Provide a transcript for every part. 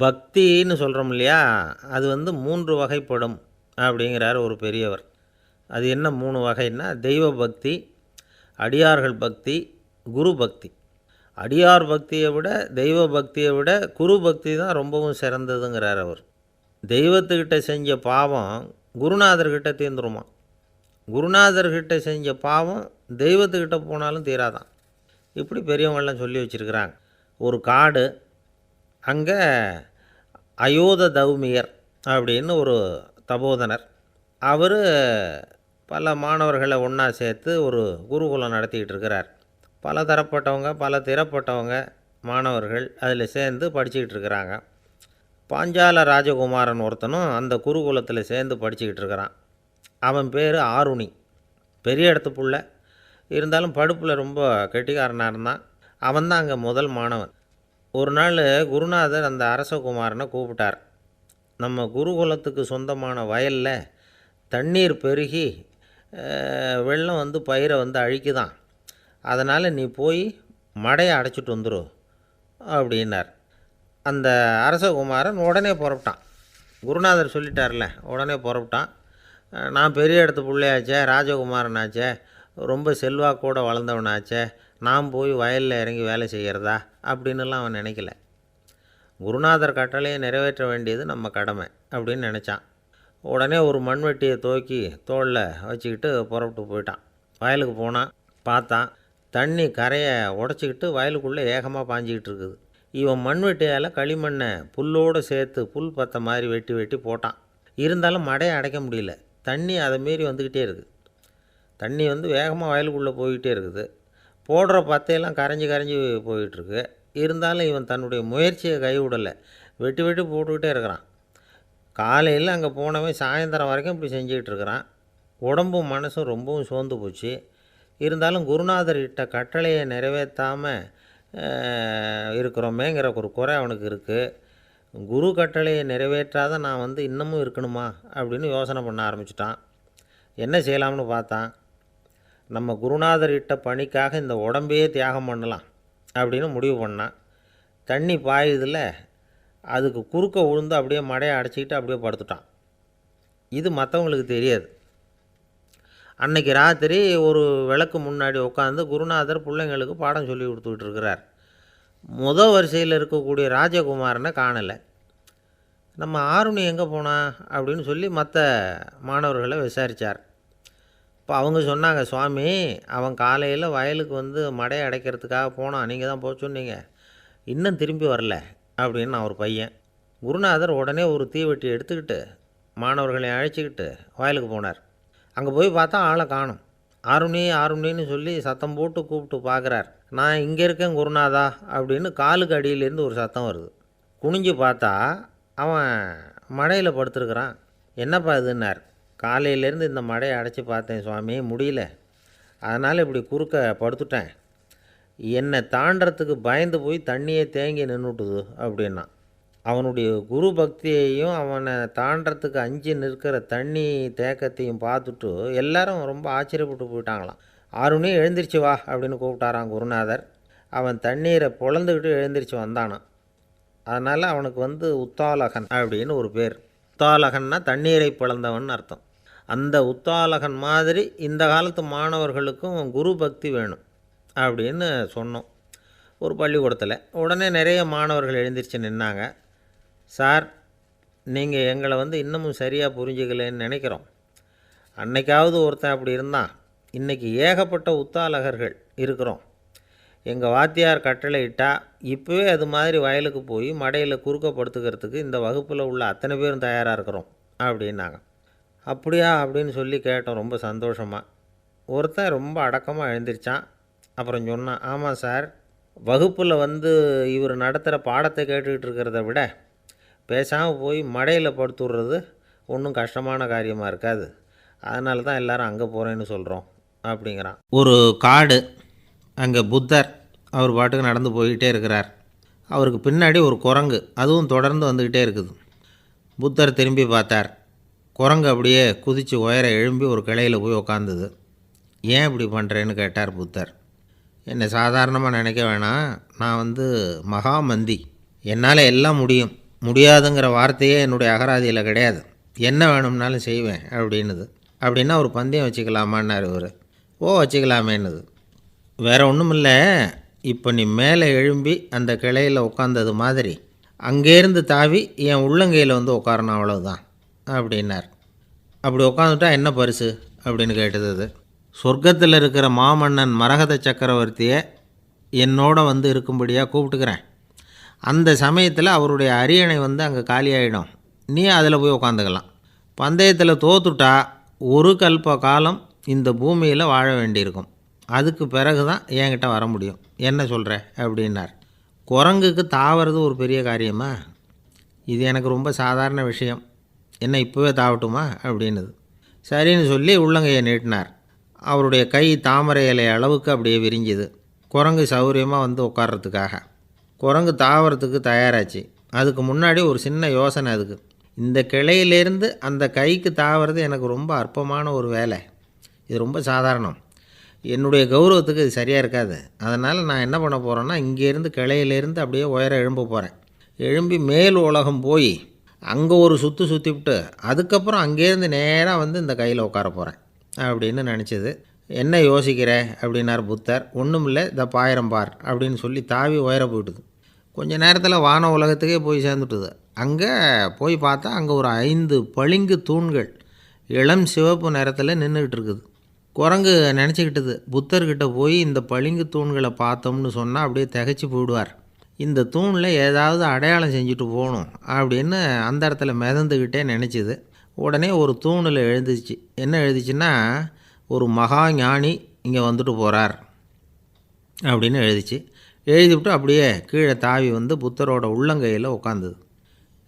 பக்தின்னு சொல்கிறோம் இல்லையா, அது வந்து 3 வகைப்படும் அப்படிங்கிறார் ஒரு பெரியவர். அது என்ன 3 வகைன்னா, தெய்வ பக்தி, அடியார்கள் பக்தி, குரு பக்தி. அடியார் பக்தியை விட, தெய்வ பக்தியை விட குரு பக்தி தான் ரொம்பவும் சிறந்ததுங்கிறார் அவர். தெய்வத்துக்கிட்ட செஞ்ச பாவம் குருநாதர்கிட்ட தீர்ந்துருமா. குருநாதர்கிட்ட செஞ்ச பாவம் தெய்வத்துக்கிட்ட போனாலும் தீராதான். இப்படி பெரியவங்கள்லாம் சொல்லி வச்சுருக்கிறாங்க. ஒரு காடு, அங்கே அயோத தௌமியர் அப்படின்னு ஒரு தபோதனர். அவர் பல மாணவர்களை ஒன்றா சேர்த்து ஒரு குருகுலம் நடத்திக்கிட்டு இருக்கிறார். பல தரப்பட்டவங்க, பல திறப்பட்டவங்க மாணவர்கள் அதில் சேர்ந்து படிச்சுக்கிட்டு இருக்கிறாங்க. பாஞ்சால ராஜகுமாரன் ஒருத்தனும் அந்த குருகுலத்தில் சேர்ந்து படிச்சுக்கிட்டு இருக்கிறான். அவன் பேர் ஆருணி. பெரிய இடத்து புள்ள, இருந்தாலும் படுப்பில் ரொம்ப கெட்டிக்காரனாக இருந்தான். அவன் தான் அங்கே முதல் மாணவன். ஒரு நாள் குருநாதர் அந்த அரசகுமாரனை கூப்பிட்டார். நம்ம குருகுலத்துக்கு சொந்தமான வயலில் தண்ணீர் பெருகி வெள்ளம் வந்து பயிரை வந்து அழிக்குதான். அதனால் நீ போய் மடையை அடைச்சிட்டு வந்துரு அப்படின்னார். அந்த அரசகுமாரன் உடனே புறப்பட்டான். குருநாதர் சொல்லிட்டார்ல, உடனே புறப்பட்டான். நான் பெரிய இடத்து பிள்ளையாச்சே, ராஜகுமாரனாச்சே, ரொம்ப செல்வாக்கூட வளர்ந்தவனாச்சே, நான் போய் வயலில் இறங்கி வேலை செய்கிறதா அப்படின்னுலாம் அவன் நினைக்கல. குருநாதர் கட்டளையை நிறைவேற்ற வேண்டியது நம்ம கடமை அப்படின்னு நினச்சான். உடனே ஒரு மண்வெட்டியை தூக்கி தோளில் வச்சுக்கிட்டு புறப்பட்டு போயிட்டான். வயலுக்கு போனான். பார்த்தான், தண்ணி கரையை உடச்சிக்கிட்டு வயலுக்குள்ளே ஏகமாக பாஞ்சிக்கிட்டு இருக்குது. இவன் மண்வெட்டியால் களிமண்ணை புல்லோடு சேர்த்து புல் பற்ற மாதிரி வெட்டி வெட்டி போட்டான். இருந்தாலும் மடையை அடைக்க முடியல. தண்ணி அதை மீறி வந்துக்கிட்டே இருக்குது. தண்ணி வந்து வேகமாக வயலுக்குள்ளே போய்கிட்டே இருக்குது. போடுற பத்தையெல்லாம் கரைஞ்சி கரைஞ்சி போயிட்டுருக்கு. இருந்தாலும் இவன் தன்னுடைய முயற்சியை கைவிடலை. வெட்டி வெட்டி போட்டுக்கிட்டே இருக்கிறான். காலையில் அங்கே போனவன் சாயந்தரம் வரைக்கும் இப்படி செஞ்சுக்கிட்டு இருக்கிறான். உடம்பும் மனசும் ரொம்பவும் சோர்ந்து போச்சு. இருந்தாலும் குருநாதர் இட்ட கட்டளையை நிறைவேற்றாமல் இருக்கிறோமேங்கிற ஒரு குறை அவனுக்கு இருக்குது. குரு கட்டளையை நிறைவேற்றாத நான் வந்து இன்னமும் இருக்கணுமா அப்படின்னு யோசனை பண்ண ஆரம்பிச்சிட்டான். என்ன செய்யலாம்னு பார்த்தான். நம்ம குருநாதர் இட்ட பணிக்காக இந்த உடம்பையே தியாகம் பண்ணலாம் அப்படின்னு முடிவு பண்ணான். தண்ணி பாயுதில் அதுக்கு குறுக்க விழுந்து அப்படியே மடையை அடைச்சிக்கிட்டு அப்படியே படுத்துட்டான். இது மற்றவங்களுக்கு தெரியாது. அன்னைக்கு ராத்திரி ஒரு விளக்கு முன்னாடி உட்காந்து குருநாதர் பிள்ளைங்களுக்கு பாடம் சொல்லி கொடுத்துக்கிட்டு இருக்கிறார். முதல் வரிசையில் இருக்கக்கூடிய ராஜகுமாரனை காணலை. நம்ம ஆருணி எங்கே போனா அப்படின்னு சொல்லி மற்ற மாணவர்களை விசாரித்தார். இப்போ அவங்க சொன்னாங்க, சுவாமி அவன் காலையில் வயலுக்கு வந்து மடையை அடைக்கிறதுக்காக போனான், நீங்கள் தான் போக சொன்னீங்க, இன்னும் திரும்பி வரல அப்படின்னு அவர் பையன். குருநாதர் உடனே ஒரு தீவெட்டி எடுத்துக்கிட்டு மாணவர்களை அழைச்சிக்கிட்டு வயலுக்கு போனார். அங்கே போய் பார்த்தா ஆளை காணும். ஆருணி ஆருணின்னு சொல்லி சத்தம் போட்டு கூப்பிட்டு பார்க்குறார். நான் இங்கே இருக்கேன் குருநாதா அப்படின்னு காலுக்கு அடியிலேருந்து ஒரு சத்தம் வருது. குனிஞ்சு பார்த்தா அவன் மடையில் படுத்துருக்குறான். என்னப்பா இதுன்னார். காலையிலேருந்து இந்த மடையை அடைச்சி பார்த்தேன் சுவாமி, முடியல, அதனால் இப்படி குறுக்க படுத்துட்டேன். என்னை தாண்டறதுக்கு பயந்து போய் தண்ணியே தேங்கி நின்றுட்டுது அப்படின்னா. அவனுடைய குரு பக்தியையும் அவனை தாண்டறதுக்கு அஞ்சு நிற்கிற தண்ணி தேக்கத்தையும் பார்த்துட்டு எல்லாரும் ரொம்ப ஆச்சரியப்பட்டு போயிட்டாங்களாம். ஆருணி எழுந்திரிச்சு வா அப்படின்னு கூப்பிட்டாரான் குருநாதர். அவன் தண்ணீரை பொழந்துக்கிட்டு எழுந்திரிச்சு வந்தானான். அதனால் அவனுக்கு வந்து உத்தாலகன் அப்படின்னு ஒரு பேர். உத்தாலகன்னா தண்ணீரை பிளந்தவன் அர்த்தம். அந்த உத்தாலகன் மாதிரி இந்த காலத்து மாணவர்களுக்கும் குரு பக்தி வேணும் அப்படின்னு சொன்னோம் ஒரு பள்ளிக்கூடத்தில். உடனே நிறைய மாணவர்கள் எழுந்திரிச்சு நின்னாங்க. சார், நீங்கள் எங்களை வந்து இன்னமும் சரியாக புரிஞ்சுக்கலன்னு நினைக்கிறோம். அன்னைக்காவது ஒருத்தன் அப்படி இருந்தான், இன்றைக்கி ஏகப்பட்ட உத்தாலகர்கள் இருக்கிறோம். எங்கள் வாத்தியார் கட்டளை இட்டால் இப்போவே அது மாதிரி வயலுக்கு போய் மடையில் குறுக்கப்படுத்துக்கிறதுக்கு இந்த வகுப்பில் உள்ள அத்தனை பேரும் தயாராக இருக்கிறோம் அப்படின்னாங்க. அப்படியா அப்படின்னு சொல்லி கேட்டோம் ரொம்ப சந்தோஷமாக. ஒருத்தன் ரொம்ப அடக்கமாக எழுந்திரிச்சான். அப்புறம் சொன்னான், ஆமாம் சார், வகுப்பில் வந்து இவர் நடத்துகிற பாடத்தை கேட்டுக்கிட்டு இருக்கிறத விட பேசாமல் போய் மடையில் படுத்துடுறது ஒன்றும் கஷ்டமான காரியமாக இருக்காது, அதனால தான் எல்லோரும் அங்கே போகிறேன்னு சொல்கிறோம் அப்படிங்கிறான். ஒரு காடு, அங்கே புத்தர் அவர் பாட்டுக்கு நடந்து போய்கிட்டே இருக்கிறார். அவருக்கு பின்னாடி ஒரு குரங்கு, அதுவும் தொடர்ந்து வந்துக்கிட்டே இருக்குது. புத்தர் திரும்பி பார்த்தார். குரங்கு அப்படியே குதித்து உயர எழும்பி ஒரு கிளையில் போய் உக்காந்துது. ஏன் இப்படி பண்ணுறேன்னு கேட்டார் புத்தர். என்னை சாதாரணமாக நினைக்க வேணாம், நான் வந்து மகாமந்தி, என்னால் எல்லாம் முடியும், முடியாதுங்கிற வார்த்தையே என்னுடைய அகராதியில் கிடையாது. என்ன வேணும்னாலும் செய்வேன் அப்படின்னுது. அப்படின்னா ஒரு பந்தயம் வச்சுக்கலாமான்னார் இவர். வச்சுக்கலாமேன்னுது. வேறு ஒன்றும் இல்லை, இப்போ நீ மேலே எழும்பி அந்த கிளையில் உட்காந்தது மாதிரி அங்கேருந்து தாவி என் உள்ளங்கையில் வந்து உட்காரணும், அவ்வளோதான் அப்படின்னார். அப்படி உட்காந்துட்டா என்ன பரிசு அப்படின்னு கேட்டது அது. சொர்க்கத்தில் இருக்கிற மாமன்னன் மரகத சக்கரவர்த்தியை என்னோட வந்து இருக்கும்படியாக கூப்பிட்டுக்கிறேன். அந்த சமயத்தில் அவருடைய அரியணை வந்து அங்கே காலியாகிடும், நீ அதில் போய் உட்காந்துக்கலாம். பந்தயத்தில் தோத்துட்டா ஒரு கல்ப காலம் இந்த பூமியில் வாழ வேண்டியிருக்கும். அதுக்கு பிறகு தான் என்கிட்ட வர முடியும். என்ன சொல்கிற அப்படின்னார். குரங்குக்கு தாவறது ஒரு பெரிய காரியமா? இது எனக்கு ரொம்ப சாதாரண விஷயம், என்ன இப்போவே தாவட்டுமா அப்படின்னுது. சரின்னு சொல்லி உள்ளங்கையை நீட்டினார். அவருடைய கை தாமரை இலை அளவுக்கு அப்படியே விரிஞ்சுது. குரங்கு சௌகரியமாக வந்து உட்கார்றதுக்காக. குரங்கு தாவறதுக்கு தயாராச்சு. அதுக்கு முன்னாடி ஒரு சின்ன யோசனை அதுக்கு. இந்த கிளையிலேருந்து அந்த கைக்கு தாவறது எனக்கு ரொம்ப அற்பமான ஒரு வேலை, இது ரொம்ப சாதாரணம், என்னுடைய கௌரவத்துக்கு இது சரியாக இருக்காது. அதனால் நான் என்ன பண்ண போகிறேன்னா, இங்கேருந்து கிளையிலேருந்து அப்படியே உயர எழும்ப போகிறேன். எழும்பி மேல் உலகம் போய் அங்கே ஒரு சுற்றிவிட்டு அதுக்கப்புறம் அங்கேருந்து நேராக வந்து இந்த கையில் உட்கார போகிறேன் அப்படின்னு நினச்சிது. என்ன யோசிக்கிற அப்படின்னார் புத்தர். ஒன்றும் இல்லை, இந்த பாயிரம் பார் அப்படின்னு சொல்லி தாவி உயர போயிட்டுது. கொஞ்ச நேரத்தில் வான உலகத்துக்கே போய் சேர்ந்துட்டுது. அங்கே போய் பார்த்தா அங்கே ஒரு 5 பளிங்கு தூண்கள் இளம் சிவப்பு நிறத்தில் நின்றுக்கிட்டு இருக்குது. குரங்கு நினச்சிக்கிட்டது, புத்தர்கிட்ட போய் இந்த பளிங்கு தூண்களை பார்த்தோம்னு சொன்னால் அப்படியே திகைச்சி போயிடுவார், இந்த தூணில் ஏதாவது அடையாளம் செஞ்சுட்டு போகணும் அப்படின்னு அந்த இடத்துல மிதந்துக்கிட்டே நினச்சிது. உடனே ஒரு தூணில் எழுதிச்சு. என்ன எழுதிச்சுன்னா, ஒரு மகா ஞானி இங்கே வந்துட்டு போகிறார் அப்படின்னு எழுதிச்சு. எழுதிவிட்டு அப்படியே கீழே தாவி வந்து புத்தரோட உள்ளங்கையில் உட்காந்துது.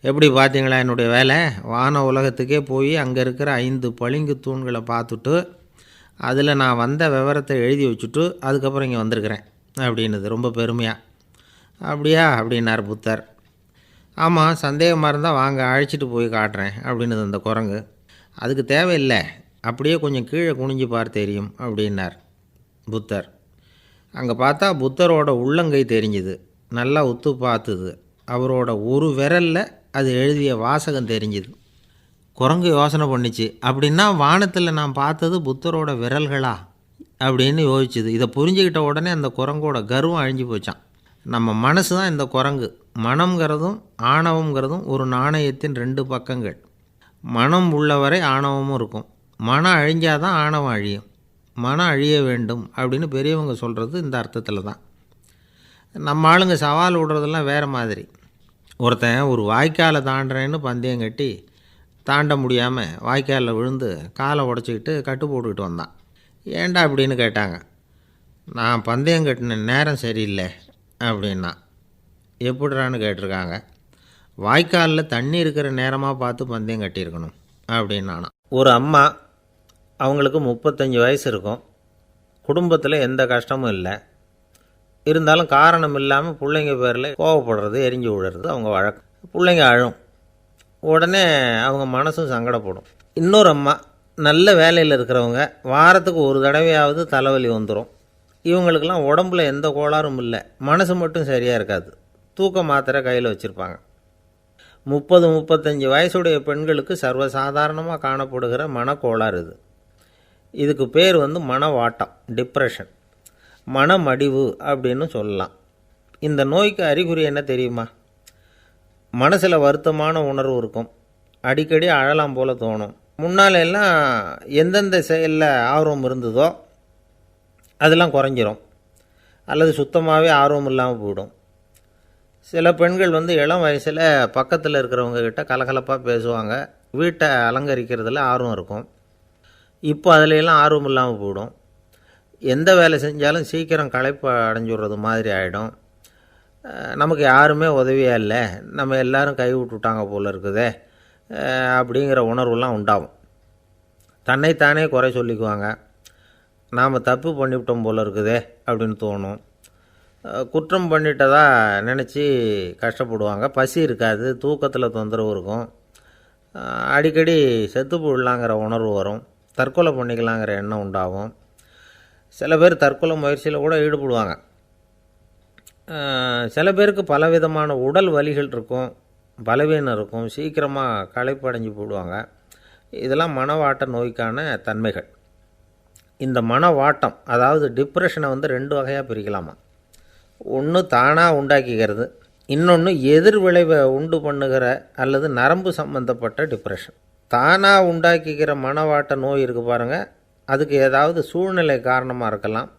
எப்படி பார்த்தீங்களா என்னுடைய வேலை? வான உலகத்துக்கே போய் அங்கே இருக்கிற 5 பளிங்கு தூண்களை பார்த்துட்டு அதில் நான் வந்த விவரத்தை எழுதி வச்சுட்டு அதுக்கப்புறம் இங்கே வந்திருக்கிறேன் அப்படின்னுது ரொம்ப பெருமையாக. அப்படியா அப்படின்னார் புத்தர். ஆமாம், சந்தேகமாக இருந்தால் வாங்க, அழைச்சிட்டு போய் காட்டுறேன் அப்படின்னுது அந்த குரங்கு. அதுக்கு தேவையில்லை, அப்படியே கொஞ்சம் கீழே குனிஞ்சு பார் தெரியும் அப்படின்னார் புத்தர். அங்கே பார்த்தா புத்தரோட உள்ளங்கை தெரிஞ்சுது. நல்லா உத்து பார்த்துது. அவரோட ஒரு விரலில் அது எழுதிய வாசகம் தெரிஞ்சுது. குரங்கு யோசனை பண்ணிச்சு, அப்படின்னா வானத்தில் நான் பார்த்தது புத்தரோட விரல்களா அப்படின்னு யோசிச்சுது. இதை புரிஞ்சுக்கிட்ட உடனே அந்த குரங்கோட கர்வம் அழிஞ்சு போச்சான். நம்ம மனசு தான் இந்த குரங்கு. மனம்ங்கிறதும் ஆணவங்கிறதும் ஒரு நாணயத்தின் 2 பக்கங்கள். மனம் உள்ளவரை ஆணவமும் இருக்கும். மனம் அழிஞ்சாதான் ஆணவம் அழியும். மனம் அழிய வேண்டும் அப்படின்னு பெரியவங்க சொல்கிறது இந்த அர்த்தத்தில் தான். நம்ம ஆளுங்க சவால் விடுறதெல்லாம் வேறு மாதிரி. ஒருத்தன் ஒரு வாய்க்காலை தாண்டுறேன்னு பந்தயம் கட்டி தாண்ட முடியாமல் வாய்க்காலில் விழுந்து காலை உடச்சிக்கிட்டு கட்டு போட்டுக்கிட்டு வந்தான். ஏன்டா அப்படின்னு கேட்டாங்க. நான் பந்தயம் கட்டின நேரம் சரியில்லை அப்படின்னா. எப்படிறான்னு கேட்டிருக்காங்க. வாய்க்காலில் தண்ணி இருக்கிற நேரமாக பார்த்து பந்தயம் கட்டியிருக்கணும் அப்படின்னானா. ஒரு அம்மா, அவங்களுக்கு 35 வயசு இருக்கும். குடும்பத்தில் எந்த கஷ்டமும் இல்லை. இருந்தாலும் காரணம் இல்லாமல் பிள்ளைங்க பேரில் கோவப்படுறது, எரிஞ்சு விடுறது அவங்க வழக்கம். பிள்ளைங்க அழும். உடனே அவங்க மனசும் சங்கடப்படும். இன்னொரு அம்மா, நல்ல வேலையில் இருக்கிறவங்க, வாரத்துக்கு ஒரு தடவையாவது தலைவலி வந்துடும். இவங்களுக்கெல்லாம் உடம்புல எந்த கோளாறும் இல்லை, மனசு மட்டும் சரியாக இருக்காது. தூக்க மாத்திரை கையில் வச்சுருப்பாங்க. 30-35 வயசுடைய பெண்களுக்கு சர்வசாதாரணமாக காணப்படுகிற மனக்கோளாறு இது. இதுக்கு பேர் மனவாட்டம், டிப்ரெஷன், மனமடிவு அப்படின்னு சொல்லலாம். இந்த நோய்க்கு அறிகுறி என்ன தெரியுமா? மனசில் வருத்தமான உணர்வு இருக்கும். அடிக்கடி அழலாம் போல தோணும். முன்னால் எல்லாம் எந்தெந்த செயலில் ஆர்வம் இருந்ததோ அதெல்லாம் குறைஞ்சிரும், அல்லது சுத்தமாகவே ஆர்வம் இல்லாமல் போயிடும். சில பெண்கள் இளம் வயசில் பக்கத்தில் இருக்கிறவங்க கிட்ட கலகலப்பாக பேசுவாங்க, வீட்டை அலங்கரிக்கிறதுல ஆர்வம் இருக்கும். இப்போ அதிலெல்லாம் ஆர்வம் இல்லாமல் போயிடும். எந்த வேலை செஞ்சாலும் சீக்கிரம் களைப்பு அடைஞ்சுடுறது மாதிரி ஆகிடும். நமக்கு யாருமே உதவியாக இல்லை, நம்ம எல்லோரும் கை விட்டுட்டாங்க போல் இருக்குதே அப்படிங்கிற உணர்வுலாம் உண்டாகும். தன்னைத்தானே குறை சொல்லிக்குவாங்க. நாம் தப்பு பண்ணிவிட்டோம் போல் இருக்குதே அப்படின்னு தோணும். குற்றம் பண்ணிட்டதா நினச்சி கஷ்டப்படுவாங்க. பசி இருக்காது, தூக்கத்தில் தொந்தரவு இருக்கும். அடிக்கடி செத்து போடலாங்கிற உணர்வு வரும். தற்கொலை பண்ணிக்கலாங்கிற எண்ணம் உண்டாகும். சில பேர் தற்கொலை முயற்சியில் கூட ஈடுபடுவாங்க. சில பேருக்கு பலவிதமான உடல் வலிகள் இருக்கும். பலவீனம் இருக்கும், சீக்கிரமாக களைப்படைஞ்சு போடுவாங்க. இதெல்லாம் மனவாட்ட நோய்க்கான தன்மைகள். இந்த மனவாட்டம் அதாவது டிப்ரெஷனை வந்து 2 வகையாக பிரிக்கலாமா. ஒன்று தானாக உண்டாக்கிக்கிறது, இன்னொன்று எதிர் விளைவை உண்டு பண்ணுகிற அல்லது நரம்பு சம்பந்தப்பட்ட டிப்ரெஷன். தானாக உண்டாக்கிக்கிற மனவாட்ட நோய் இருக்குது பாருங்கள், அதுக்கு ஏதாவது சூழ்நிலை காரணமாக இருக்கலாம்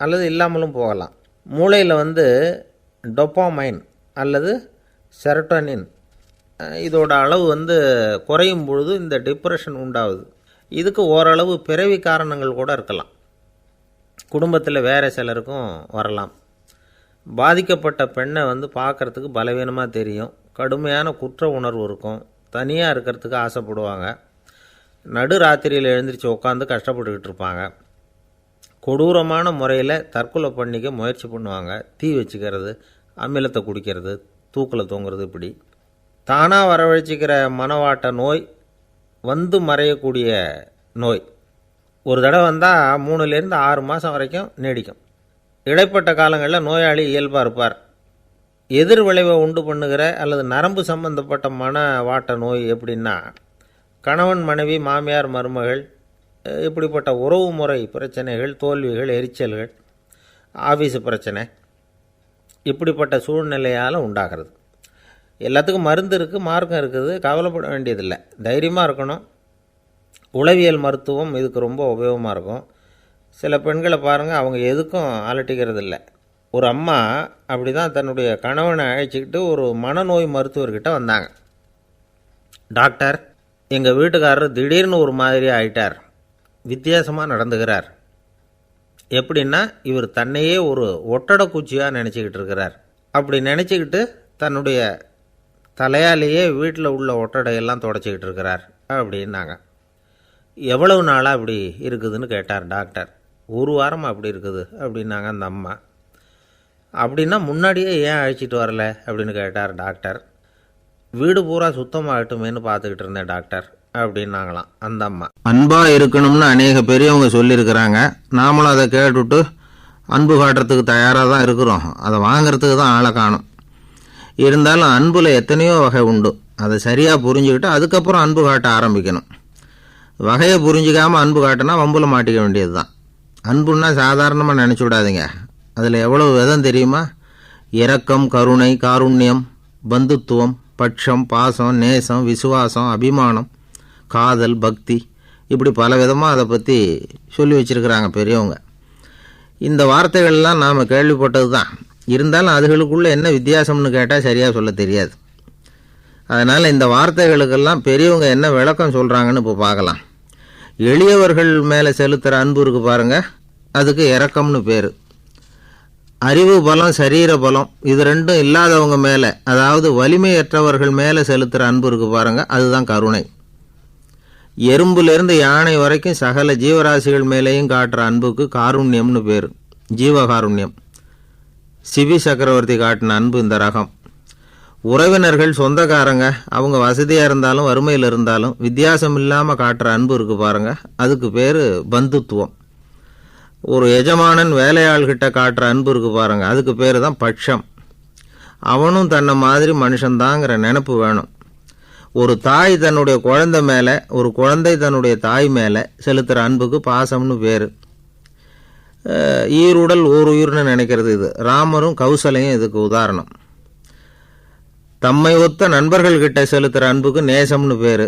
அல்லது இல்லாமலும் போகலாம். மூளையில் வந்து டொப்பாமைன் அல்லது செரட்டோனின் இதோட அளவு வந்து குறையும் பொழுது இந்த டிப்ரெஷன் உண்டாகுது. இதுக்கு ஓரளவு பிறவி காரணங்கள் கூட இருக்கலாம். குடும்பத்தில் வேறு சிலருக்கும் வரலாம். பாதிக்கப்பட்ட பெண்ணை வந்து பார்க்குறதுக்கு பலவீனமாக தெரியும், கடுமையான குற்ற உணர்வு இருக்கும், தனியாக இருக்கிறதுக்கு ஆசைப்படுவாங்க, நடு ராத்திரியில் எழுந்திரிச்சு உட்காந்து கஷ்டப்பட்டுக்கிட்டு இருப்பாங்க, கொடூரமான முறையில் தற்கொலை பண்ணிக்க முயற்சி பண்ணுவாங்க, தீ வச்சுக்கிறது, அமிலத்தை குடிக்கிறது, தூக்கில் தூங்குறது. இப்படி தானாக வரவழைச்சிக்கிற மனவாட்ட நோய் வந்து மறையக்கூடிய நோய். ஒரு தடவை வந்தால் 3லேருந்து 6 மாதம் வரைக்கும் நீடிக்கும். இடைப்பட்ட காலங்களில் நோயாளி இயல்பாக இருப்பார். எதிர் விளைவை உண்டு பண்ணுகிற அல்லது நரம்பு சம்பந்தப்பட்ட மனவாட்ட நோய் எப்படின்னா, கணவன் மனைவி மாமியார் மருமகள் இப்படிப்பட்ட உறவு முறை பிரச்சனைகள், தோல்விகள், எரிச்சல்கள், ஆஃபீஸு பிரச்சனை, இப்படிப்பட்ட சூழ்நிலையால் உண்டாகிறது. எல்லாத்துக்கும் மருந்து இருக்குது, மார்க்கம் இருக்குது, கவலைப்பட வேண்டியதில்லை, தைரியமாக இருக்கணும். உளவியல் மருத்துவம் இதுக்கு ரொம்ப உபயோகமாக இருக்கும். சில பெண்களை பாருங்கள், அவங்க எதுக்கும் அலட்டிக்கிறது இல்லை. ஒரு அம்மா அப்படி தான் தன்னுடைய கணவனை அழைச்சிக்கிட்டு ஒரு மனநோய் மருத்துவர்கிட்ட வந்தாங்க. டாக்டர், எங்கள் வீட்டுக்காரர் திடீர்னு ஒரு மாதிரி ஆயிட்டார், வித்தியாசமாக நடந்துக்கிறார். எப்படின்னா, இவர் தன்னையே ஒரு ஒட்டடை பூச்சியாக நினச்சிக்கிட்டு இருக்கிறார். அப்படி நினச்சிக்கிட்டு தன்னுடைய தலையாலேயே வீட்டில் உள்ள ஒட்டடையெல்லாம் தொடச்சிக்கிட்டு இருக்கிறார் அப்படின்னாங்க. எவ்வளவு நாளாக அப்படி இருக்குதுன்னு கேட்டார் டாக்டர். 1 வாரமாக அப்படி இருக்குது அப்படின்னாங்க அந்த அம்மா. அப்படின்னா முன்னாடியே ஏன் அழைச்சிட்டு வரல அப்படின்னு கேட்டார் டாக்டர். வீடு பூரா சுத்தமாகட்டுமேனு பார்த்துக்கிட்டு இருந்தேன் டாக்டர் அப்படின்னாங்களாம் அந்த அம்மா. அன்பாக இருக்கணும்னு அநேக பெரியவங்க சொல்லியிருக்கிறாங்க. நாமளும் அதை கேட்டுவிட்டு அன்பு காட்டுறதுக்கு தயாராக தான் இருக்கிறோம். அதை வாங்கிறதுக்கு தான் ஆளை காணும். இருந்தாலும் அன்பில் எத்தனையோ வகை உண்டு. அதை சரியாக புரிஞ்சுக்கிட்டு அதுக்கப்புறம் அன்பு காட்ட ஆரம்பிக்கணும். வகையை புரிஞ்சிக்காமல் அன்பு காட்டினா வம்புல மாட்டிக்க வேண்டியது தான். அன்புன்னா சாதாரணமாக நினச்சி விடாதீங்க. அதில் எவ்வளோ விதம் தெரியுமா? இரக்கம், கருணை, காருண்யம், பந்துத்துவம், பட்சம், பாசம், நேசம், விசுவாசம், அபிமானம், காதல், பக்தி, இப்படி பல விதமாக அதை பற்றி சொல்லி வச்சுருக்கிறாங்க பெரியவங்க. இந்த வார்த்தைகள்லாம் நாம் கேள்விப்பட்டது தான். இருந்தாலும் அதுகளுக்குள்ளே என்ன வித்தியாசம்னு கேட்டால் சரியாக சொல்ல தெரியாது. அதனால் இந்த வார்த்தைகளுக்கெல்லாம் பெரியவங்க என்ன விளக்கம் சொல்கிறாங்கன்னு இப்போ பார்க்கலாம். எளியவர்கள் மேலே செலுத்துகிற அன்பு இருக்குது பாருங்கள், அதுக்கு இரக்கம்னு பேர். அறிவு பலம், சரீர பலம், இது ரெண்டும் இல்லாதவங்க மேலே, அதாவது வலிமையற்றவர்கள் மேலே செலுத்துகிற அன்பு இருக்குது பாருங்கள், அதுதான் கருணை. எறும்புலேருந்து யானை வரைக்கும் சகல ஜீவராசிகள் மேலேயும் காட்டுற அன்புக்கு காருண்யம்னு பேர், ஜீவகாருண்யம். சிவி சக்கரவர்த்தி காட்டின அன்பு இந்த ரகம். உறவினர்கள், சொந்தக்காரங்க, அவங்க வசதியாக இருந்தாலும் வறுமையில் இருந்தாலும் வித்தியாசம் இல்லாமல் காட்டுற அன்பு இருக்குது பாருங்கள், அதுக்கு பேர் பந்துத்துவம். ஒரு எஜமானன் வேலையாள்கிட்ட காட்டுற அன்பு இருக்குது பாருங்கள், அதுக்கு பேர் தான் பட்சம். அவனும் தன்னை மாதிரி மனுஷன்தாங்கிற நினப்பு வேணும். ஒரு தாய் தன்னுடைய குழந்தை மேலே, ஒரு குழந்தை தன்னுடைய தாய் மேலே செலுத்துகிற அன்புக்கு பாசம்னு பேர். ஈருடல் ஓர் உயிர்னு நினைக்கிறது இது. ராமரும் கௌசலையும் இதுக்கு உதாரணம். தம்மை ஒத்த நண்பர்கள்கிட்ட செலுத்துகிற அன்புக்கு நேசம்னு பேர்.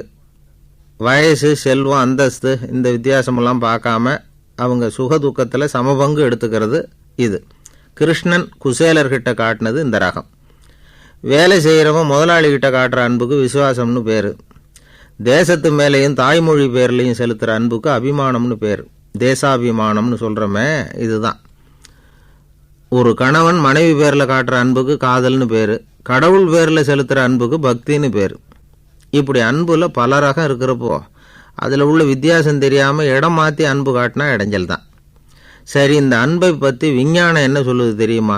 வயசு, செல்வம், அந்தஸ்து இந்த வித்தியாசமெல்லாம் பார்க்காம அவங்க சுக துக்கத்தில் சமபங்கு எடுத்துக்கிறது இது. கிருஷ்ணன் குசேலர்கிட்ட காட்டினது இந்த ரகம். வேலை செய்கிறவன் முதலாளிகிட்ட காட்டுற அன்புக்கு விசுவாசம்னு பேர். தேசத்து மேலேயும் தாய்மொழி பேர்லையும் செலுத்துகிற அன்புக்கு அபிமானம்னு பேர். தேசாபிமானம்னு சொல்கிறோமே இதுதான். ஒரு கணவன் மனைவி பேரில் காட்டுற அன்புக்கு காதல்னு பேர். கடவுள் பேரில் செலுத்துகிற அன்புக்கு பக்தின்னு பேர். இப்படி அன்புல பல ரகம் இருக்கிறப்போ அதில் உள்ள வித்தியாசம் தெரியாமல் இடம் மாற்றி அன்பு காட்டினா இடைஞ்சல் தான். சரி, இந்த அன்பை பற்றி விஞ்ஞானம் என்ன சொல்லுது தெரியுமா?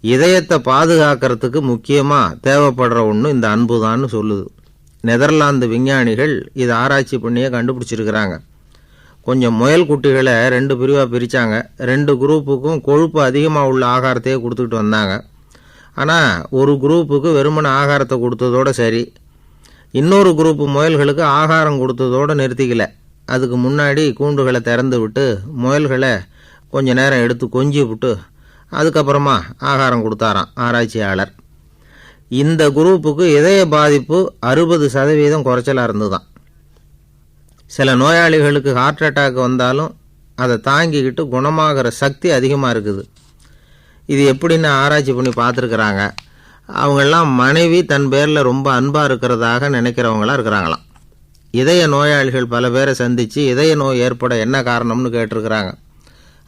இதயத்தை பாதுகாக்கிறதுக்கு முக்கியமாக தேவைப்படுற ஒன்று இந்த அன்பு தான்னு சொல்லுது. நெதர்லாந்து விஞ்ஞானிகள் இதை ஆராய்ச்சி பண்ணியே கண்டுபிடிச்சிருக்கிறாங்க. கொஞ்சம் முயல் குட்டிகளை 2 பிரிவாக பிரித்தாங்க. 2 குரூப்புக்கும் கொழுப்பு அதிகமாக உள்ள ஆகாரத்தையே கொடுத்துக்கிட்டு வந்தாங்க. ஆனால் ஒரு குரூப்புக்கு வெறுமன ஆகாரத்தை கொடுத்ததோடு சரி, இன்னொரு குரூப்பு முயல்களுக்கு ஆகாரம் கொடுத்ததோடு நிறுத்திக்கல. அதுக்கு முன்னாடி கூண்டுகளை திறந்து விட்டு முயல்களை கொஞ்ச நேரம் எடுத்து கொஞ்சி விட்டு அதுக்கப்புறமா ஆகாரம் கொடுத்தாராம் ஆராய்ச்சியாளர். இந்த குரூப்புக்கு இதய பாதிப்பு 60% குறைச்சலாக இருந்துதான். சில நோயாளிகளுக்கு ஹார்ட் அட்டாக் வந்தாலும் அதை தாங்கிக்கிட்டு குணமாகிற சக்தி அதிகமாக இருக்குது. இது எப்படின்னு ஆராய்ச்சி பண்ணி பார்த்துருக்குறாங்க. அவங்கெல்லாம் மனைவி தன் பேரில் ரொம்ப அன்பாக இருக்கிறதாக நினைக்கிறவங்களாம் இருக்கிறாங்களாம். இதய நோயாளிகள் பல பேரை சந்தித்து இதய நோய் ஏற்பட என்ன காரணம்னு கேட்டிருக்கிறாங்க.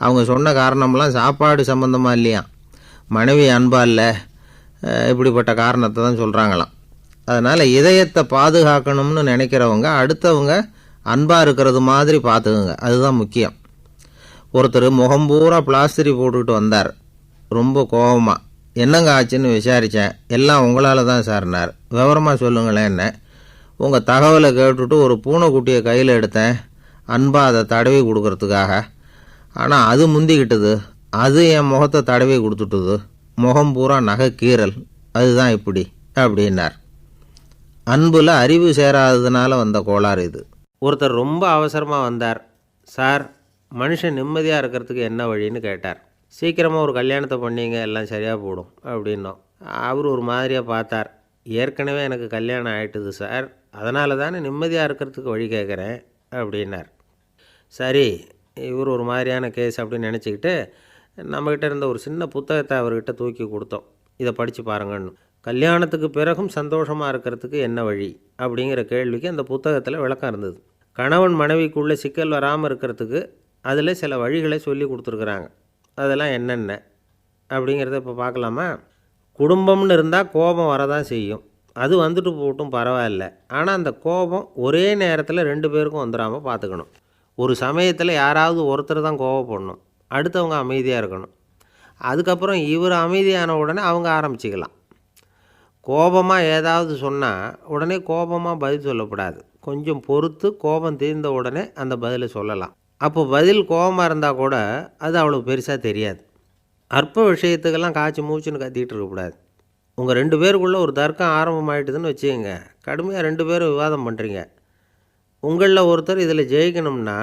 அவங்க சொன்ன காரணம்லாம் சாப்பாடு சம்மந்தமாக இல்லையா, மனைவி அன்பா இல்லை, இப்படிப்பட்ட காரணத்தை தான் சொல்கிறாங்களாம். அதனால் இதயத்தை பாதுகாக்கணும்னு நினைக்கிறவங்க அடுத்தவங்க அன்பாக இருக்கிறது மாதிரி பார்த்துக்குங்க, அதுதான் முக்கியம். ஒருத்தர் முகம் பூரா பிளாஸ்டரி போட்டுக்கிட்டு வந்தார், ரொம்ப கோபமாக. என்னங்க ஆச்சுன்னு விசாரித்தேன். எல்லாம் உங்களால் தான் சார்னார். விவரமாக சொல்லுங்களேன். என்ன உங்கள் தகவலை கேட்டுட்டு ஒரு பூனைக்குட்டியை கையில் எடுத்தேன், அன்பாக அதை தடவி கொடுக்கறதுக்காக. ஆனால் அது முந்திக்கிட்டது, அது என் முகத்தை தடவி கொடுத்துட்டுது, முகம் பூரா நகை கீறல், அதுதான் இப்படி அப்படின்னார். அன்பில் அறிவு சேராததுனால வந்த கோளாறு இது. ஒருத்தர் ரொம்ப அவசரமாக வந்தார். சார், மனுஷன் நிம்மதியாக இருக்கிறதுக்கு என்ன வழின்னு கேட்டார். சீக்கிரமாக ஒரு கல்யாணத்தை பண்ணிங்க, எல்லாம் சரியாக போடும் அப்படின்னோம். அவர் ஒரு மாதிரியாக பார்த்தார். ஏற்கனவே எனக்கு கல்யாணம் ஆகிட்டுது சார், அதனால தானே நிம்மதியாக இருக்கிறதுக்கு வழி கேட்குறேன் அப்படின்னார். சரி, இவர் ஒரு மாதிரியான கேஸ் அப்படின்னு நினச்சிக்கிட்டு நம்மக்கிட்ட இருந்த ஒரு சின்ன புத்தகத்தை அவர்கிட்ட தூக்கி கொடுத்தோம். இதை படித்து பாருங்கன்னு. கல்யாணத்துக்கு பிறகும் சந்தோஷமாக இருக்கிறதுக்கு என்ன வழி அப்படிங்கிற கேள்விக்கு அந்த புத்தகத்தில் விளக்கம் இருந்தது. கணவன் மனைவிக்குள்ளே சிக்கல் வராமல் இருக்கிறதுக்கு அதில் சில வழிகளை சொல்லி கொடுத்துருக்குறாங்க. அதெல்லாம் என்னென்ன அப்படிங்கிறத இப்போ பார்க்கலாமா? குடும்பம்னு இருந்தால் கோபம் வரதான் செய்யும், அது வந்துட்டு போட்டும் பரவாயில்ல. ஆனால் அந்த கோபம் ஒரே நேரத்தில் 2 பேருக்கும் வந்துடாமல் பார்த்துக்கணும். ஒரு சமயத்தில் யாராவது ஒருத்தர் தான் கோபப்படணும், அடுத்தவங்க அமைதியாக இருக்கணும். அதுக்கப்புறம் இவர் அமைதியான உடனே அவங்க ஆரம்பிச்சிக்கலாம். கோபமாக ஏதாவது சொன்னால் உடனே கோபமாக பதில் சொல்லக்கூடாது. கொஞ்சம் பொறுத்து கோபம் தீர்ந்த உடனே அந்த பதிலை சொல்லலாம். அப்போ பதில் கோபமாக இருந்தால் கூட அது அவ்வளோ பெருசாக தெரியாது. அற்ப விஷயத்துக்கெல்லாம் காய்ச்சி மூச்சுன்னு கத்திக்கிட்டு இருக்கக்கூடாது. உங்கள் 2 பேருக்குள்ளே ஒரு தர்க்கம் ஆரம்பமாயிட்டுதுன்னு வச்சுக்கோங்க. கடுமையாக 2 பேரும் விவாதம் பண்ணுறீங்க. உங்களில் ஒருத்தர் இதில் ஜெயிக்கணும்னா